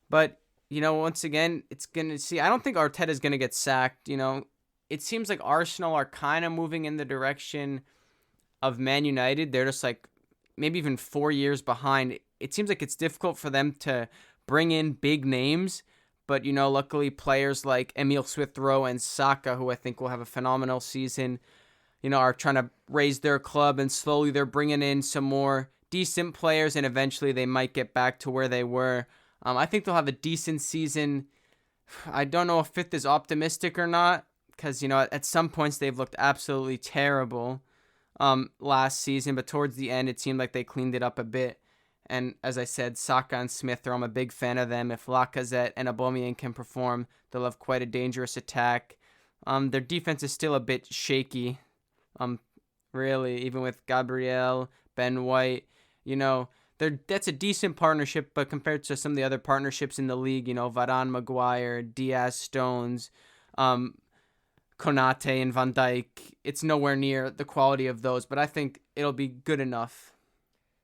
But, once again, it's going to see. I don't think Arteta's going to get sacked. It seems like Arsenal are kind of moving in the direction of Man United. They're just like maybe even 4 years behind. It seems like it's difficult for them to bring in big names, but luckily players like Emil Smith-Rowe and Saka, who I think will have a phenomenal season, are trying to raise their club, and slowly they're bringing in some more decent players, and eventually they might get back to where they were. I think they'll have a decent season. I don't know if 5th is optimistic or not, because at some points they've looked absolutely terrible last season, but towards the end it seemed like they cleaned it up a bit. And as I said, Saka and Smith-Rowe, I'm a big fan of them. If Lacazette and Aubameyang can perform, they'll have quite a dangerous attack. Their defense is still a bit shaky, really, even with Gabriel, Ben White, That's a decent partnership, but compared to some of the other partnerships in the league, Varane, Maguire, Diaz, Stones, Konate, and Van Dijk, it's nowhere near the quality of those, but I think it'll be good enough.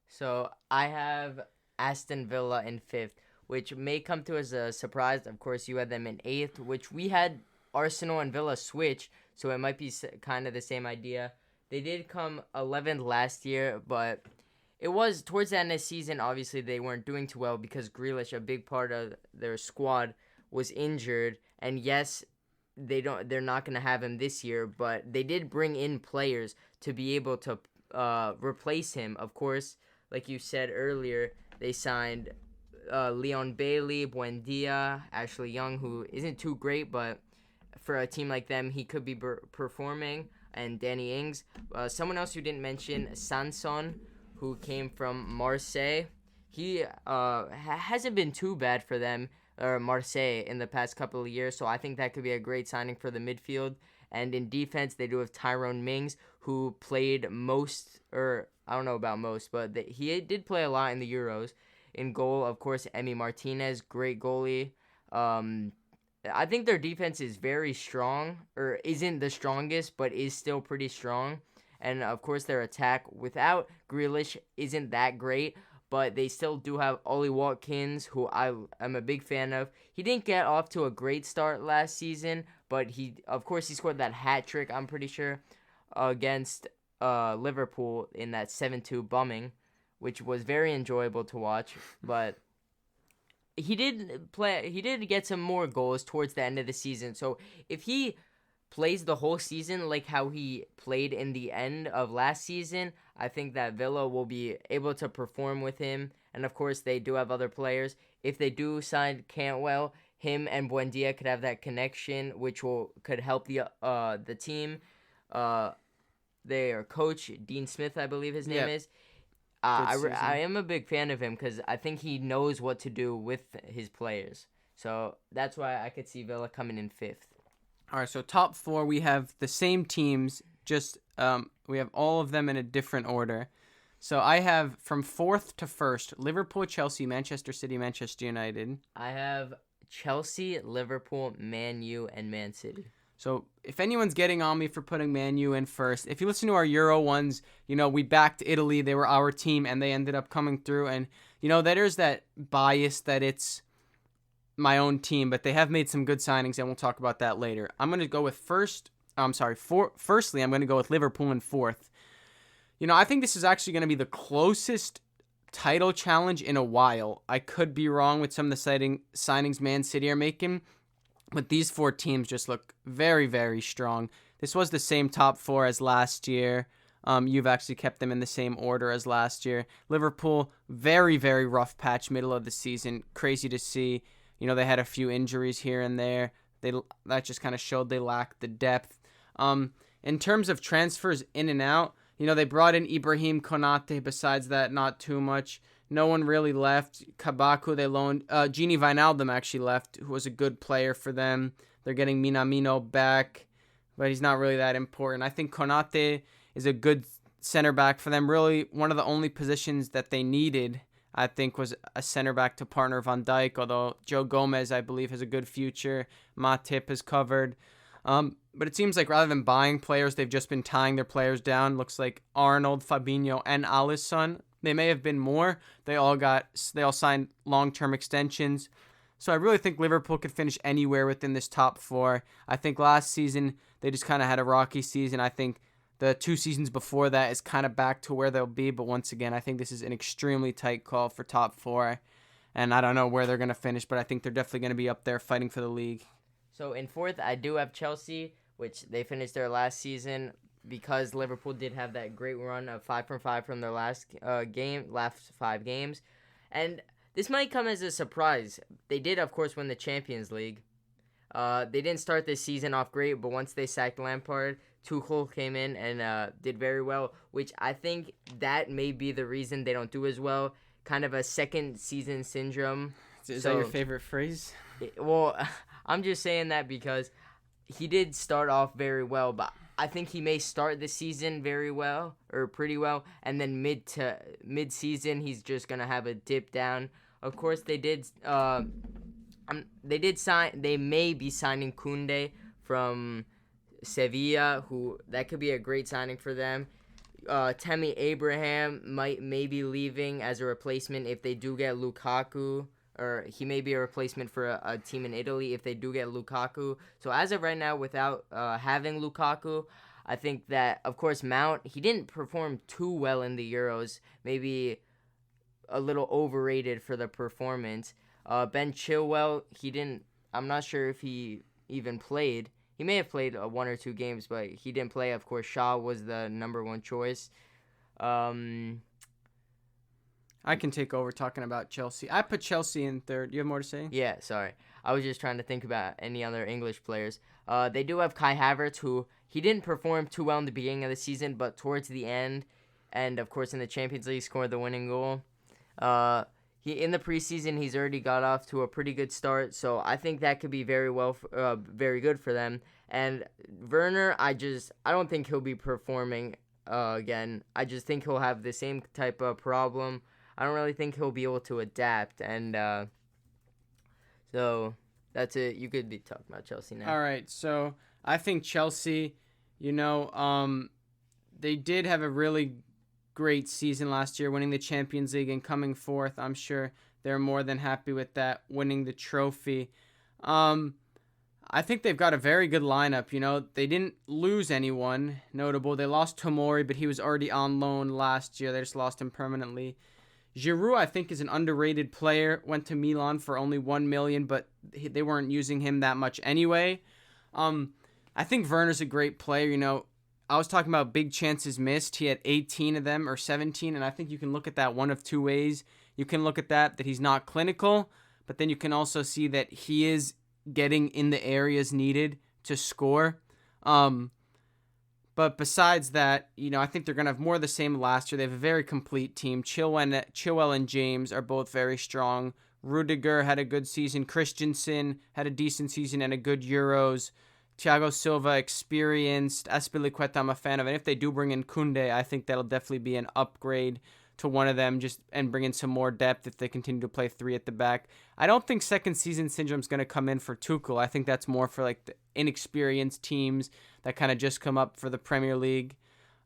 So I have Aston Villa in 5th, which may come to as a surprise. Of course, you had them in 8th, which we had Arsenal and Villa switch, so it might be kind of the same idea. They did come 11th last year, but it was towards the end of the season. Obviously, they weren't doing too well because Grealish, a big part of their squad, was injured. And yes, they're not going to have him this year, but they did bring in players to be able to replace him. Of course, like you said earlier, they signed Leon Bailey, Buendia, Ashley Young, who isn't too great, but for a team like them, he could be performing, and Danny Ings. Someone else you didn't mention, Sanson, who came from Marseille. He hasn't been too bad for them, or Marseille, in the past couple of years, so I think that could be a great signing for the midfield. And in defense, they do have Tyrone Mings, who played most, or I don't know about most, but he did play a lot in the Euros. In goal, of course, Emi Martinez, great goalie. I think their defense is very strong, or isn't the strongest, but is still pretty strong. And, of course, their attack without Grealish isn't that great, but they still do have Ollie Watkins, who I am a big fan of. He didn't get off to a great start last season, but he scored that hat trick, I'm pretty sure, against Liverpool in that 7-2 bumming, which was very enjoyable to watch. But he did get some more goals towards the end of the season. So if he plays the whole season like how he played in the end of last season, I think that Villa will be able to perform with him. And of course, they do have other players. If they do sign Cantwell, him and Buendia could have that connection, which could help the team. Their coach, Dean Smith, I believe his name is. I am a big fan of him because I think he knows what to do with his players. So that's why I could see Villa coming in 5th. All right, so top 4, we have the same teams, just we have all of them in a different order. So I have from 4th to 1st, Liverpool, Chelsea, Manchester City, Manchester United. I have Chelsea, Liverpool, Man U, and Man City. So if anyone's getting on me for putting Man U in first, if you listen to our Euro ones, we backed Italy. They were our team, and they ended up coming through. And, there's that bias that it's my own team, but they have made some good signings, and we'll talk about that later. I'm going to go with firstly, I'm going to go with Liverpool in 4th. I think this is actually going to be the closest title challenge in a while. I could be wrong with some of the signings Man City are making, but these 4 teams just look very, very strong. This was the same top 4 as last year. You've actually kept them in the same order as last year. Liverpool, very, very rough patch middle of the season. Crazy to see. They had a few injuries here and there. That just kind of showed they lacked the depth. In terms of transfers in and out, they brought in Ibrahim Konate. Besides that, not too much. No one really left. Kabako, they loaned. Gini Wijnaldum actually left, who was a good player for them. They're getting Minamino back, but he's not really that important. I think Konate is a good center back for them. Really, one of the only positions that they needed, I think, was a center back to partner Van Dijk, although Joe Gomez, I believe, has a good future. Matip is covered. But it seems like rather than buying players, they've just been tying their players down. Looks like Arnold, Fabinho, and Alisson. They may have been more. They all signed long-term extensions. So I really think Liverpool could finish anywhere within this top 4. I think last season they just kind of had a rocky season. I think the 2 seasons before that is kind of back to where they'll be. But once again, I think this is an extremely tight call for top 4. And I don't know where they're going to finish, but I think they're definitely going to be up there fighting for the league. So in 4th, I do have Chelsea, which they finished their last season because Liverpool did have that great run of 5 from 5 from their last 5 games. And this might come as a surprise. They did, of course, win the Champions League. They didn't start this season off great, but once they sacked Lampard, Tuchel came in and did very well, which I think that may be the reason they don't do as well. Kind of a second season syndrome. Is that your favorite phrase? Well, I'm just saying that because he did start off very well, but I think he may start the season very well or pretty well, and then mid season he's just gonna have a dip down. Of course, they may be signing Kunde from Sevilla, who that could be a great signing for them. Tammy Abraham may be leaving as a replacement if they do get Lukaku, or he may be a replacement for a team in Italy if they do get Lukaku. So as of right now, without having Lukaku, I think that, of course, Mount, he didn't perform too well in the Euros, maybe a little overrated for the performance. Ben Chilwell, I'm not sure if he even played. He may have played one or two games, but he didn't play. Of course, Shaw was the number one choice. I can take over talking about Chelsea. I put Chelsea in third. You have more to say? Yeah, sorry. I was just trying to think about any other English players. They do have Kai Havertz, who he didn't perform too well in the beginning of the season, but towards the end, and of course in the Champions League, scored the winning goal. In the preseason, he's already got off to a pretty good start, so I think that could be very good for them. And Werner, I don't think he'll be performing again. I just think he'll have the same type of problem. I don't really think he'll be able to adapt, and so that's it. You could be talking about Chelsea now. All right, so I think Chelsea, they did have a really great season last year, winning the Champions League and coming fourth. I'm sure they're more than happy with that, winning the trophy. I think they've got a very good lineup. They didn't lose anyone notable. They lost Tomori, but he was already on loan last year. They just lost him permanently. Giroud, I think, is an underrated player. Went to Milan for only $1 million, but they weren't using him that much anyway. I think Werner's a great player. I was talking about big chances missed. He had 18 of them or 17, and I think you can look at that one of two ways. You can look at that he's not clinical, but then you can also see that he is getting in the areas needed to score. But besides that, I think they're going to have more of the same last year. They have a very complete team. Chilwell and James are both very strong. Rudiger had a good season. Christensen had a decent season and a good Euros. Thiago Silva, experienced. Azpilicueta, I'm a fan of. And if they do bring in Kunde, I think that'll definitely be an upgrade to one of them, and bring in some more depth if they continue to play three at the back. I don't think second season syndrome is going to come in for Tuchel. I think that's more for the inexperienced teams that kind of just come up for the Premier League.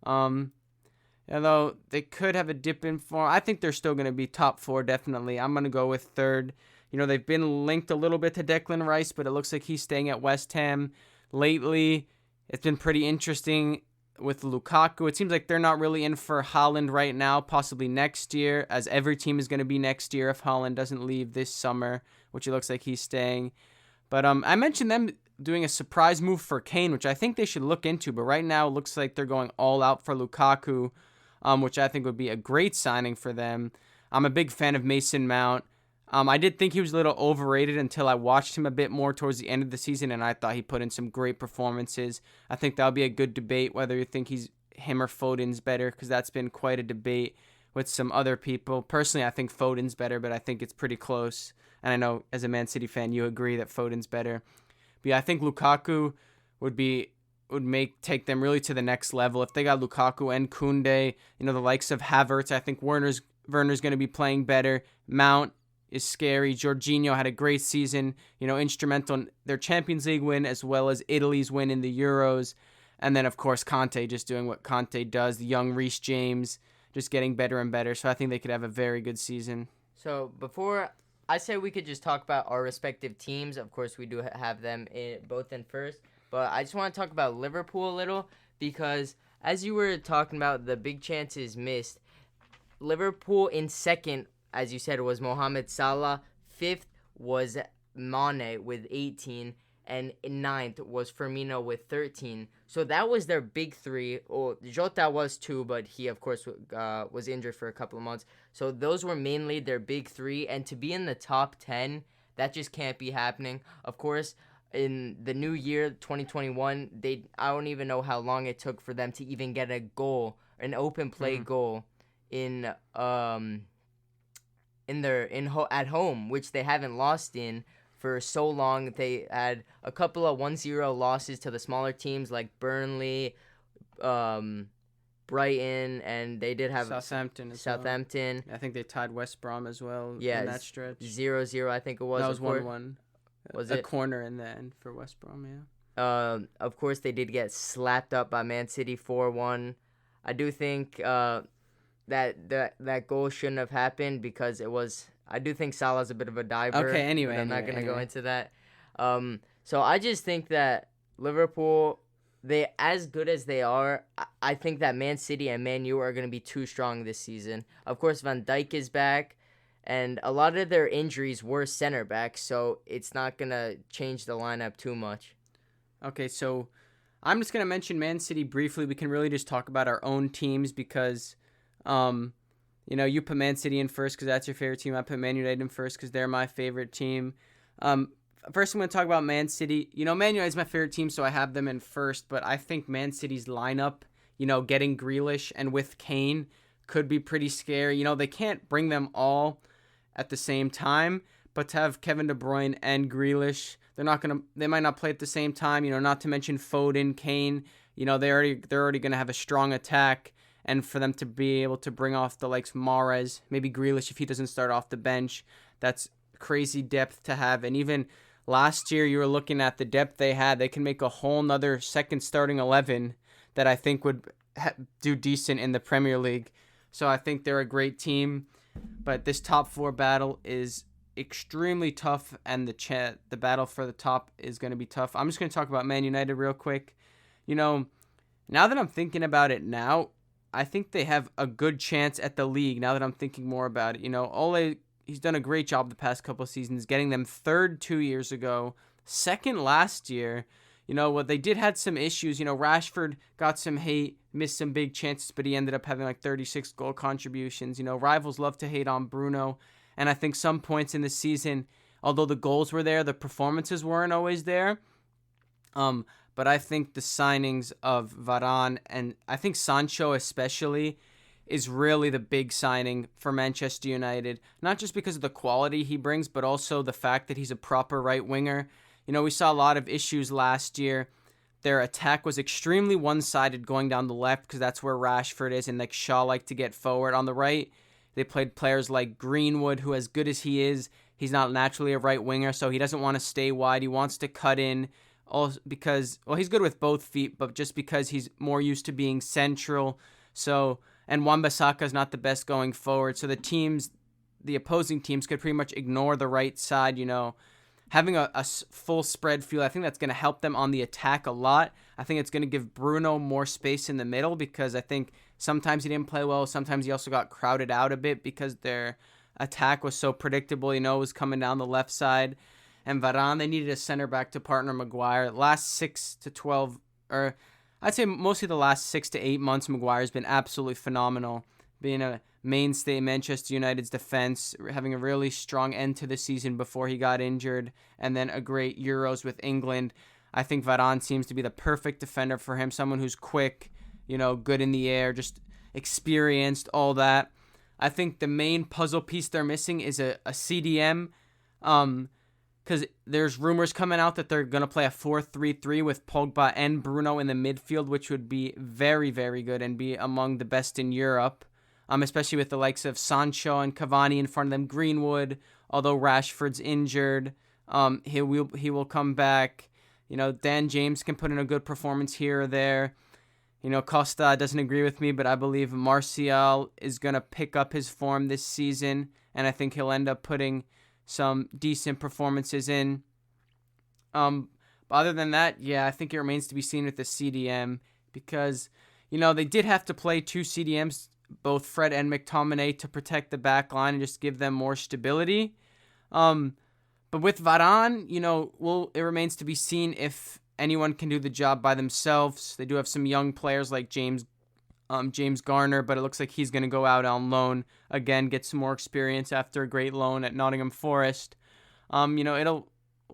Although they could have a dip in form, I think they're still going to be top four, definitely. I'm going to go with third. They've been linked a little bit to Declan Rice, but it looks like he's staying at West Ham. Lately, it's been pretty interesting with Lukaku. It seems like they're not really in for Haaland right now, possibly next year, as every team is going to be next year if Haaland doesn't leave this summer, which it looks like he's staying. But I mentioned them doing a surprise move for Kane, which I think they should look into, but right now it looks like they're going all out for Lukaku, which I think would be a great signing for them. I'm a big fan of Mason Mount. I did think he was a little overrated until I watched him a bit more towards the end of the season, and I thought he put in some great performances. I think that'll be a good debate whether you think him or Foden's better, because that's been quite a debate with some other people. Personally, I think Foden's better, but I think it's pretty close. And I know as a Man City fan, you agree that Foden's better. But yeah, I think Lukaku would take them really to the next level. If they got Lukaku and Kunde, the likes of Havertz, I think Werner's going to be playing better. Mount is scary. Jorginho had a great season, instrumental in their Champions League win as well as Italy's win in the Euros. And then, of course, Conte just doing what Conte does. The young Reece James just getting better and better. So I think they could have a very good season. So before I say we could just talk about our respective teams, of course, we do have them both in first. But I just want to talk about Liverpool a little because as you were talking about the big chances missed, Liverpool in second, as you said, was Mohamed Salah. Fifth was Mane with 18. And in ninth was Firmino with 13. So that was their big three. Jota was two, but he, of course, was injured for a couple of months. So those were mainly their big three. And to be in the top 10, that just can't be happening. Of course, in the new year, 2021, I don't even know how long it took for them to even get a goal, an open play goal at home, which they haven't lost in for so long. They had a couple of 1-0 losses to the smaller teams like Burnley, Brighton, and they did have Southampton as Southampton. well. I think they tied West Brom as well Yeah, in that stretch. 0-0, I think it was. That was 1-1. Was a it? corner in the end for West Brom, yeah. Of course, they did get slapped up by Man City 4-1. I do think that goal shouldn't have happened because it was. I do think Salah's a bit of a diver. Okay, anyway. I'm not going to go into that. So I just think that Liverpool, they as good as they are, I think that Man City and Man U are going to be too strong this season. Of course, Van Dijk is back, and a lot of their injuries were center backs, so it's not going to change the lineup too much. Okay, so I'm just going to mention Man City briefly. We can really just talk about our own teams because, you put Man City in first because that's your favorite team. I put Man United in first because they're my favorite team. First, I'm going to talk about Man City. Man United is my favorite team, so I have them in first. But I think Man City's lineup, getting Grealish and with Kane could be pretty scary. They can't bring them all at the same time, but to have Kevin De Bruyne and Grealish, they might not play at the same time. Not to mention Foden, Kane. They're already going to have a strong attack, and for them to be able to bring off the likes of Mahrez, maybe Grealish if he doesn't start off the bench, that's crazy depth to have. And even last year, you were looking at the depth they had. They can make a whole nother second starting 11 that I think would do decent in the Premier League. So I think they're a great team. But this top four battle is extremely tough, and the battle for the top is going to be tough. I'm just going to talk about Man United real quick. Now that I'm thinking about it now, I think they have a good chance at the league now that I'm thinking more about it. Ole, he's done a great job the past couple of seasons, getting them third 2 years ago, second last year. They did had some issues. Rashford got some hate, missed some big chances, but he ended up having like 36 goal contributions. Rivals love to hate on Bruno. And I think some points in the season, although the goals were there, the performances weren't always there. But I think the signings of Varane and I think Sancho especially is really the big signing for Manchester United. Not just because of the quality he brings, but also the fact that he's a proper right winger. We saw a lot of issues last year. Their attack was extremely one-sided going down the left because that's where Rashford is and like Shaw like to get forward. On the right, they played players like Greenwood, who as good as he is, he's not naturally a right winger, so he doesn't want to stay wide. He wants to cut in because he's good with both feet, but just because he's more used to being central. So, and Wan-Bissaka is not the best going forward. So the opposing teams could pretty much ignore the right side, Having a full spread field, I think that's going to help them on the attack a lot. I think it's going to give Bruno more space in the middle because I think sometimes he didn't play well. Sometimes he also got crowded out a bit because their attack was so predictable. It was coming down the left side. And Varane, they needed a center back to partner Maguire. Last 6 to 12, or I'd say mostly the last 6 to 8 months, Maguire's been absolutely phenomenal. Being a mainstay in Manchester United's defense, having a really strong end to the season before he got injured, and then a great Euros with England. I think Varane seems to be the perfect defender for him, someone who's quick, good in the air, just experienced, all that. I think the main puzzle piece they're missing is a CDM, because there's rumors coming out that they're going to play a 4-3-3 with Pogba and Bruno in the midfield, which would be very, very good and be among the best in Europe. Especially with the likes of Sancho and Cavani in front of them, Greenwood, although Rashford's injured, he will come back. Dan James can put in a good performance here or there. Costa doesn't agree with me, but I believe Martial is going to pick up his form this season, and I think he'll end up putting some decent performances in. But other than that, I think it remains to be seen with the CDM because, they did have to play two CDMs, both Fred and McTominay, to protect the back line and just give them more stability. But with Varane, it remains to be seen if anyone can do the job by themselves. They do have some young players like James Garner, but it looks like he's going to go out on loan again, get some more experience after a great loan at Nottingham Forest. We'll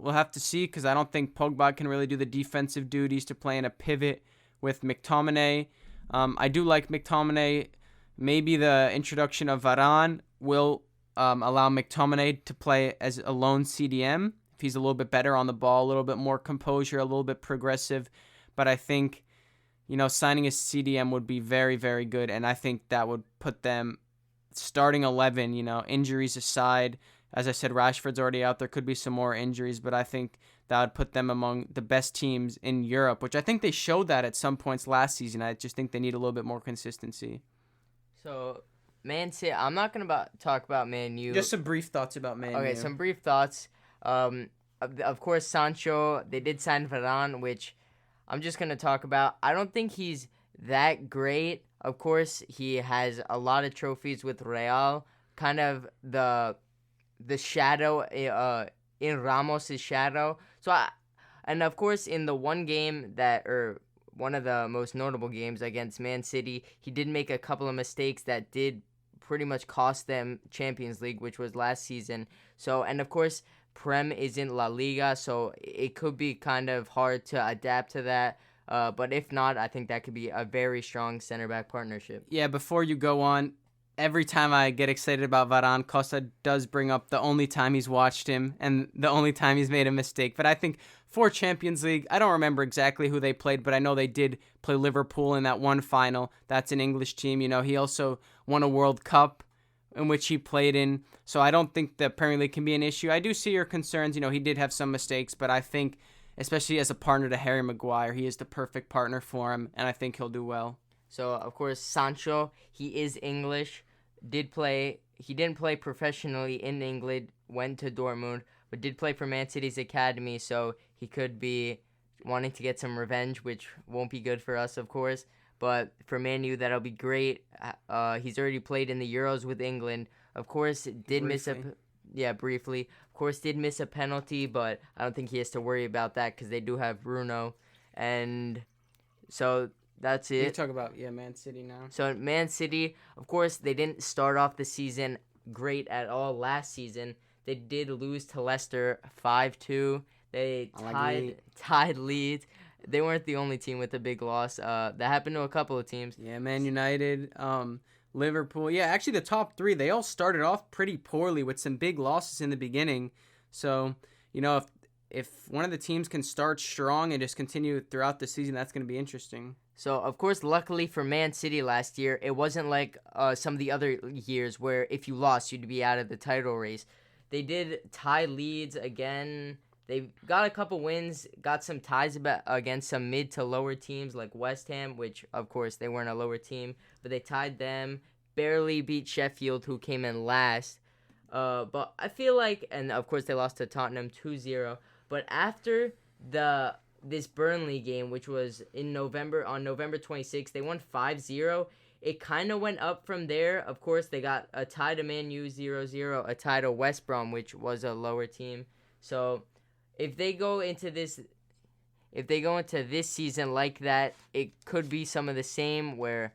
have to see because I don't think Pogba can really do the defensive duties to play in a pivot with McTominay. I do like McTominay. Maybe the introduction of Varane will allow McTominay to play as a lone CDM if he's a little bit better on the ball, a little bit more composure, a little bit progressive. But I think, signing a CDM would be very, very good, and I think that would put them starting 11, injuries aside. As I said, Rashford's already out. There could be some more injuries, but I think that would put them among the best teams in Europe, which I think they showed that at some points last season. I just think they need a little bit more consistency. So, Man City, I'm not going to talk about Man U. Just some brief thoughts about Man U. Okay, some brief thoughts. Of course, Sancho, they did sign Varane, which I'm just going to talk about. I don't think he's that great. Of course, he has a lot of trophies with Real, kind of the shadow in Ramos' shadow. And of course, in the one game one of the most notable games against Man City, he did make a couple of mistakes that did pretty much cost them Champions League, which was last season. So, and of course, Prem is in La Liga, so it could be kind of hard to adapt to that. But if not, I think that could be a very strong center-back partnership. Yeah, before you go on, every time I get excited about Varane, Costa does bring up the only time he's watched him and the only time he's made a mistake. But I think for Champions League, I don't remember exactly who they played, but I know they did play Liverpool in that one final. That's an English team. He also won a World Cup in which he played in. So I don't think the Premier League can be an issue. I do see your concerns. He did have some mistakes, but I think, especially as a partner to Harry Maguire, he is the perfect partner for him, and I think he'll do well. So, of course, Sancho, he is English, he didn't play professionally in England, went to Dortmund, but did play for Man City's academy, so he could be wanting to get some revenge, which won't be good for us, of course. But for Man U, that'll be great. He's already played in the Euros with England. Of course, briefly. Of course, did miss a penalty, but I don't think he has to worry about that because they do have Bruno. And so that's it. You talk about, Man City now. So Man City, of course, they didn't start off the season great at all last season. They did lose to Leicester 5-2. They tied Leeds. They weren't the only team with a big loss. That happened to a couple of teams. Yeah, Man United, Liverpool. Yeah, actually the top three, they all started off pretty poorly with some big losses in the beginning. So, if one of the teams can start strong and just continue throughout the season, that's going to be interesting. So, of course, luckily for Man City last year, it wasn't like some of the other years where if you lost, you'd be out of the title race. They did tie Leeds again. They got a couple wins, got some ties against some mid to lower teams like West Ham, which, of course, they weren't a lower team. But they tied them, barely beat Sheffield, who came in last. But I feel like, and of course, they lost to Tottenham 2-0. But after this Burnley game, which was on November 26th, they won 5-0. It kind of went up from there. Of course, they got a tie to Man U 0-0, a tie to West Brom, which was a lower team. So if they go into this season like that, it could be some of the same where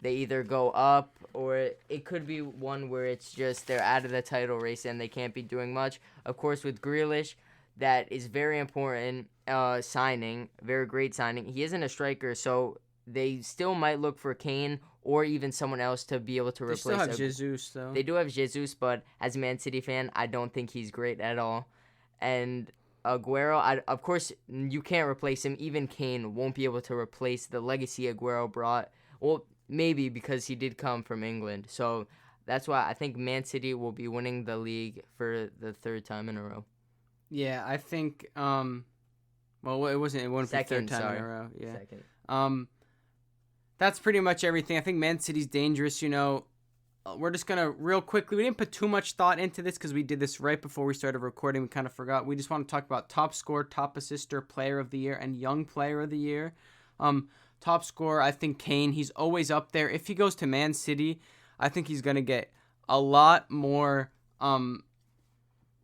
they either go up, or it could be one where it's just they're out of the title race and they can't be doing much. Of course, with Grealish, that is very important signing, very great signing. He isn't a striker, so they still might look for Kane or even someone else to be able to replace him. They still have Jesus, though. They do have Jesus, but as a Man City fan, I don't think he's great at all. And Aguero, of course, you can't replace him. Even Kane won't be able to replace the legacy Aguero brought. Well, maybe because he did come from England. So that's why I think Man City will be winning the league for the third time in a row. Yeah, I think. Well, it wouldn't be third time in a row. Yeah. Second. That's pretty much everything. I think Man City's dangerous. We're just gonna real quickly. We didn't put too much thought into this because we did this right before we started recording. We kind of forgot. We just want to talk about top scorer, top assister, player of the year, and young player of the year. Top scorer, I think Kane. He's always up there. If he goes to Man City, I think he's gonna get a lot more.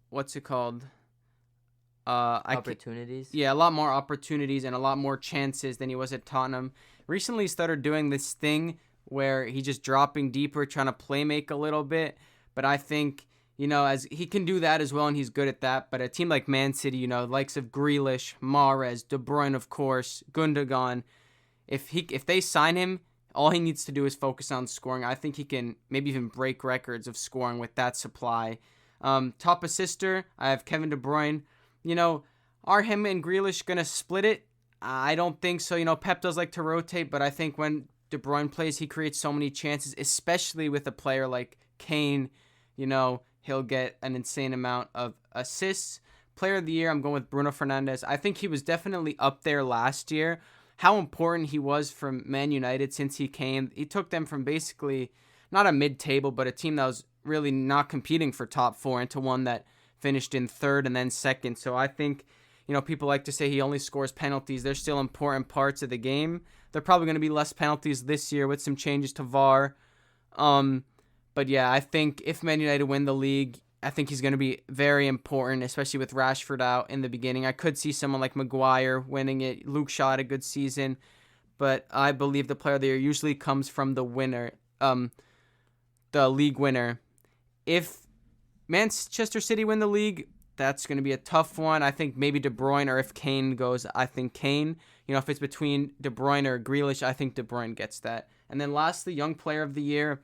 What's it called? Opportunities? A lot more opportunities and a lot more chances than he was at Tottenham. Recently, he started doing this thing where he's just dropping deeper, trying to play make a little bit. But I think, as he can do that as well, and he's good at that. But a team like Man City, likes of Grealish, Mahrez, De Bruyne, of course, Gundogan, if they sign him, all he needs to do is focus on scoring. I think he can maybe even break records of scoring with that supply. Top assister, I have Kevin De Bruyne. Are him and Grealish going to split it? I don't think so. Pep does like to rotate, but I think when De Bruyne plays, he creates so many chances, especially with a player like Kane. He'll get an insane amount of assists. Player of the year, I'm going with Bruno Fernandes. I think he was definitely up there last year. How important he was from Man United since he came. He took them from basically not a mid-table, but a team that was really not competing for top four into one that finished in third and then second. So I think, people like to say he only scores penalties. They're still important parts of the game. They're probably going to be less penalties this year with some changes to VAR. But yeah, I think if Man United win the league, I think he's going to be very important, especially with Rashford out in the beginning. I could see someone like Maguire winning it. Luke Shaw had a good season. But I believe the player of the year usually comes from the winner, the league winner. If Manchester City win the league, that's going to be a tough one. I think maybe De Bruyne, or if Kane goes, I think Kane. If it's between De Bruyne or Grealish, I think De Bruyne gets that. And then lastly, young player of the year.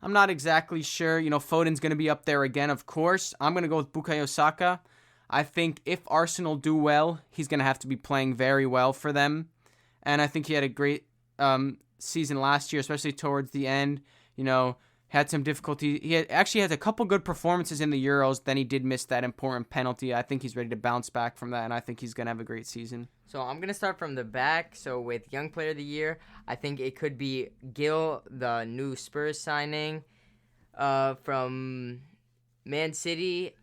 I'm not exactly sure. Foden's going to be up there again, of course. I'm going to go with Bukayo Saka. I think if Arsenal do well, he's going to have to be playing very well for them. And I think he had a great season last year, especially towards the end. Had some difficulty. He actually had a couple good performances in the Euros. Then he did miss that important penalty. I think he's ready to bounce back from that, and I think he's going to have a great season. So I'm going to start from the back. So with Young Player of the Year, I think it could be Gil, the new Spurs signing from Man City.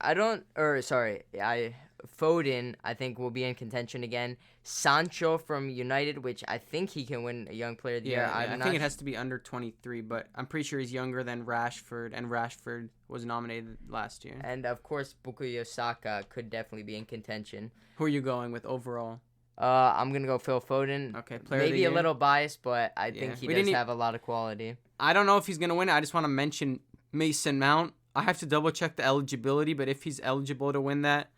Foden, I think, will be in contention again. Sancho from United, which I think he can win a Young Player of the Year. I think it has to be under 23, but I'm pretty sure he's younger than Rashford, and Rashford was nominated last year. And, of course, Bukayo Saka could definitely be in contention. Who are you going with overall? I'm going to go Phil Foden. Okay, player of the Maybe year. a little biased, but I think he does have a lot of quality. I don't know if he's going to win it. I just want to mention Mason Mount. I have to double-check the eligibility, but if he's eligible to win that,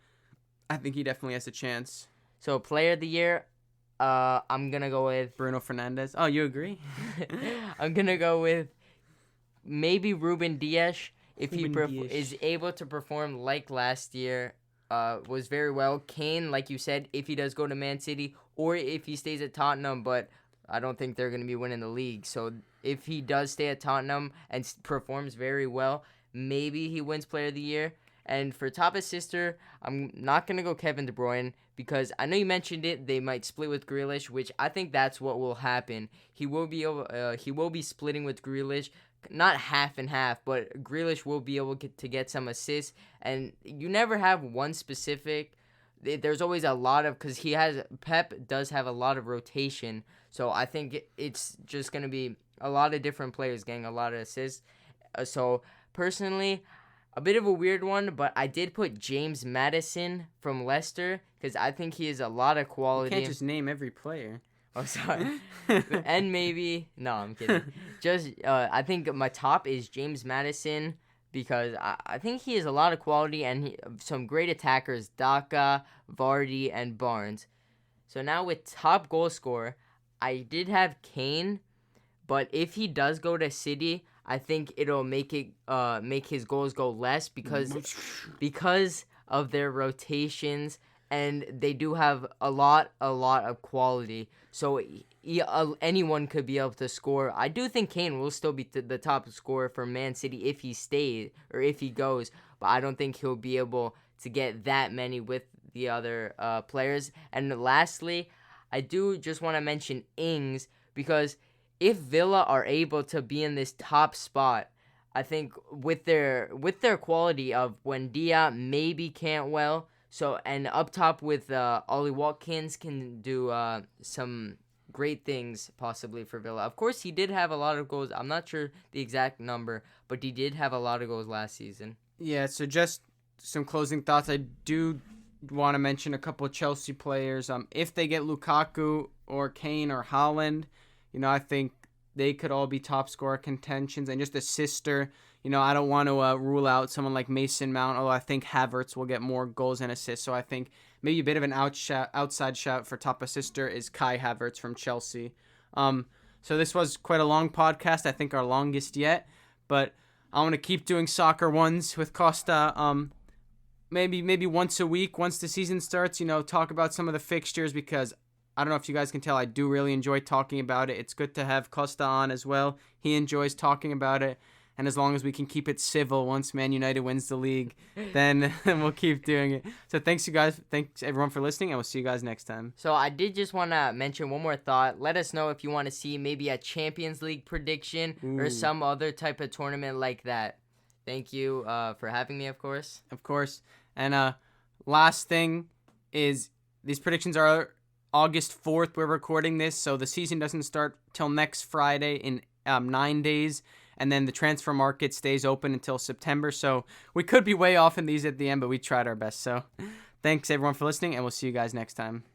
I think he definitely has a chance. So, player of the year, I'm going to go with... Bruno Fernandes. Oh, you agree? I'm going to go with maybe Ruben Dias. If he is able to perform like last year, was very well. Kane, like you said, if he does go to Man City, or if he stays at Tottenham, but I don't think they're going to be winning the league. So, if he does stay at Tottenham and performs very well, maybe he wins player of the year. And for top assister, I'm not going to go Kevin De Bruyne because I know you mentioned it. They might split with Grealish, which I think that's what will happen. He will be splitting with Grealish, not half and half, but Grealish will be able to get some assists. And you never have one specific. There's always a lot of, because Pep does have a lot of rotation. So I think it's just going to be a lot of different players getting a lot of assists. So personally, a bit of a weird one, but I did put James Maddison from Leicester because I think he has a lot of quality. You can't just name every player. Oh, sorry. And maybe... No, I'm kidding. I think my top is James Maddison because I think he has a lot of quality and some great attackers, Daka, Vardy, and Barnes. So now with top goal scorer, I did have Kane, but if he does go to City, I think it'll make his goals go less because of their rotations, and they do have a lot of quality. So anyone could be able to score. I do think Kane will still be the top scorer for Man City if he stays or if he goes, but I don't think he'll be able to get that many with the other players. And lastly, I do just want to mention Ings because if Villa are able to be in this top spot, I think with their quality of Buendia, maybe Cantwell, and up top with Ollie Watkins can do some great things possibly for Villa. Of course, he did have a lot of goals. I'm not sure the exact number, but he did have a lot of goals last season. Yeah, so just some closing thoughts. I do want to mention a couple of Chelsea players. If they get Lukaku or Kane or Haaland, I think they could all be top scorer contentions. And just a sister, I don't want to rule out someone like Mason Mount, although I think Havertz will get more goals and assists. So I think maybe a bit of an outside shout for top assister is Kai Havertz from Chelsea. So this was quite a long podcast, I think our longest yet. But I want to keep doing soccer ones with Costa. maybe once a week, once the season starts, talk about some of the fixtures, because I don't know if you guys can tell, I do really enjoy talking about it. It's good to have Costa on as well. He enjoys talking about it. And as long as we can keep it civil once Man United wins the league, then we'll keep doing it. So thanks, you guys. Thanks, everyone, for listening, and we'll see you guys next time. So I did just want to mention one more thought. Let us know if you want to see maybe a Champions League prediction or some other type of tournament like that. Thank you for having me, of course. Of course. And last thing is, these predictions are August 4th. We're recording this, so the season doesn't start till next Friday in 9 days. And then the transfer market stays open until September. So we could be way off in these at the end, but we tried our best. So thanks, everyone, for listening, and we'll see you guys next time.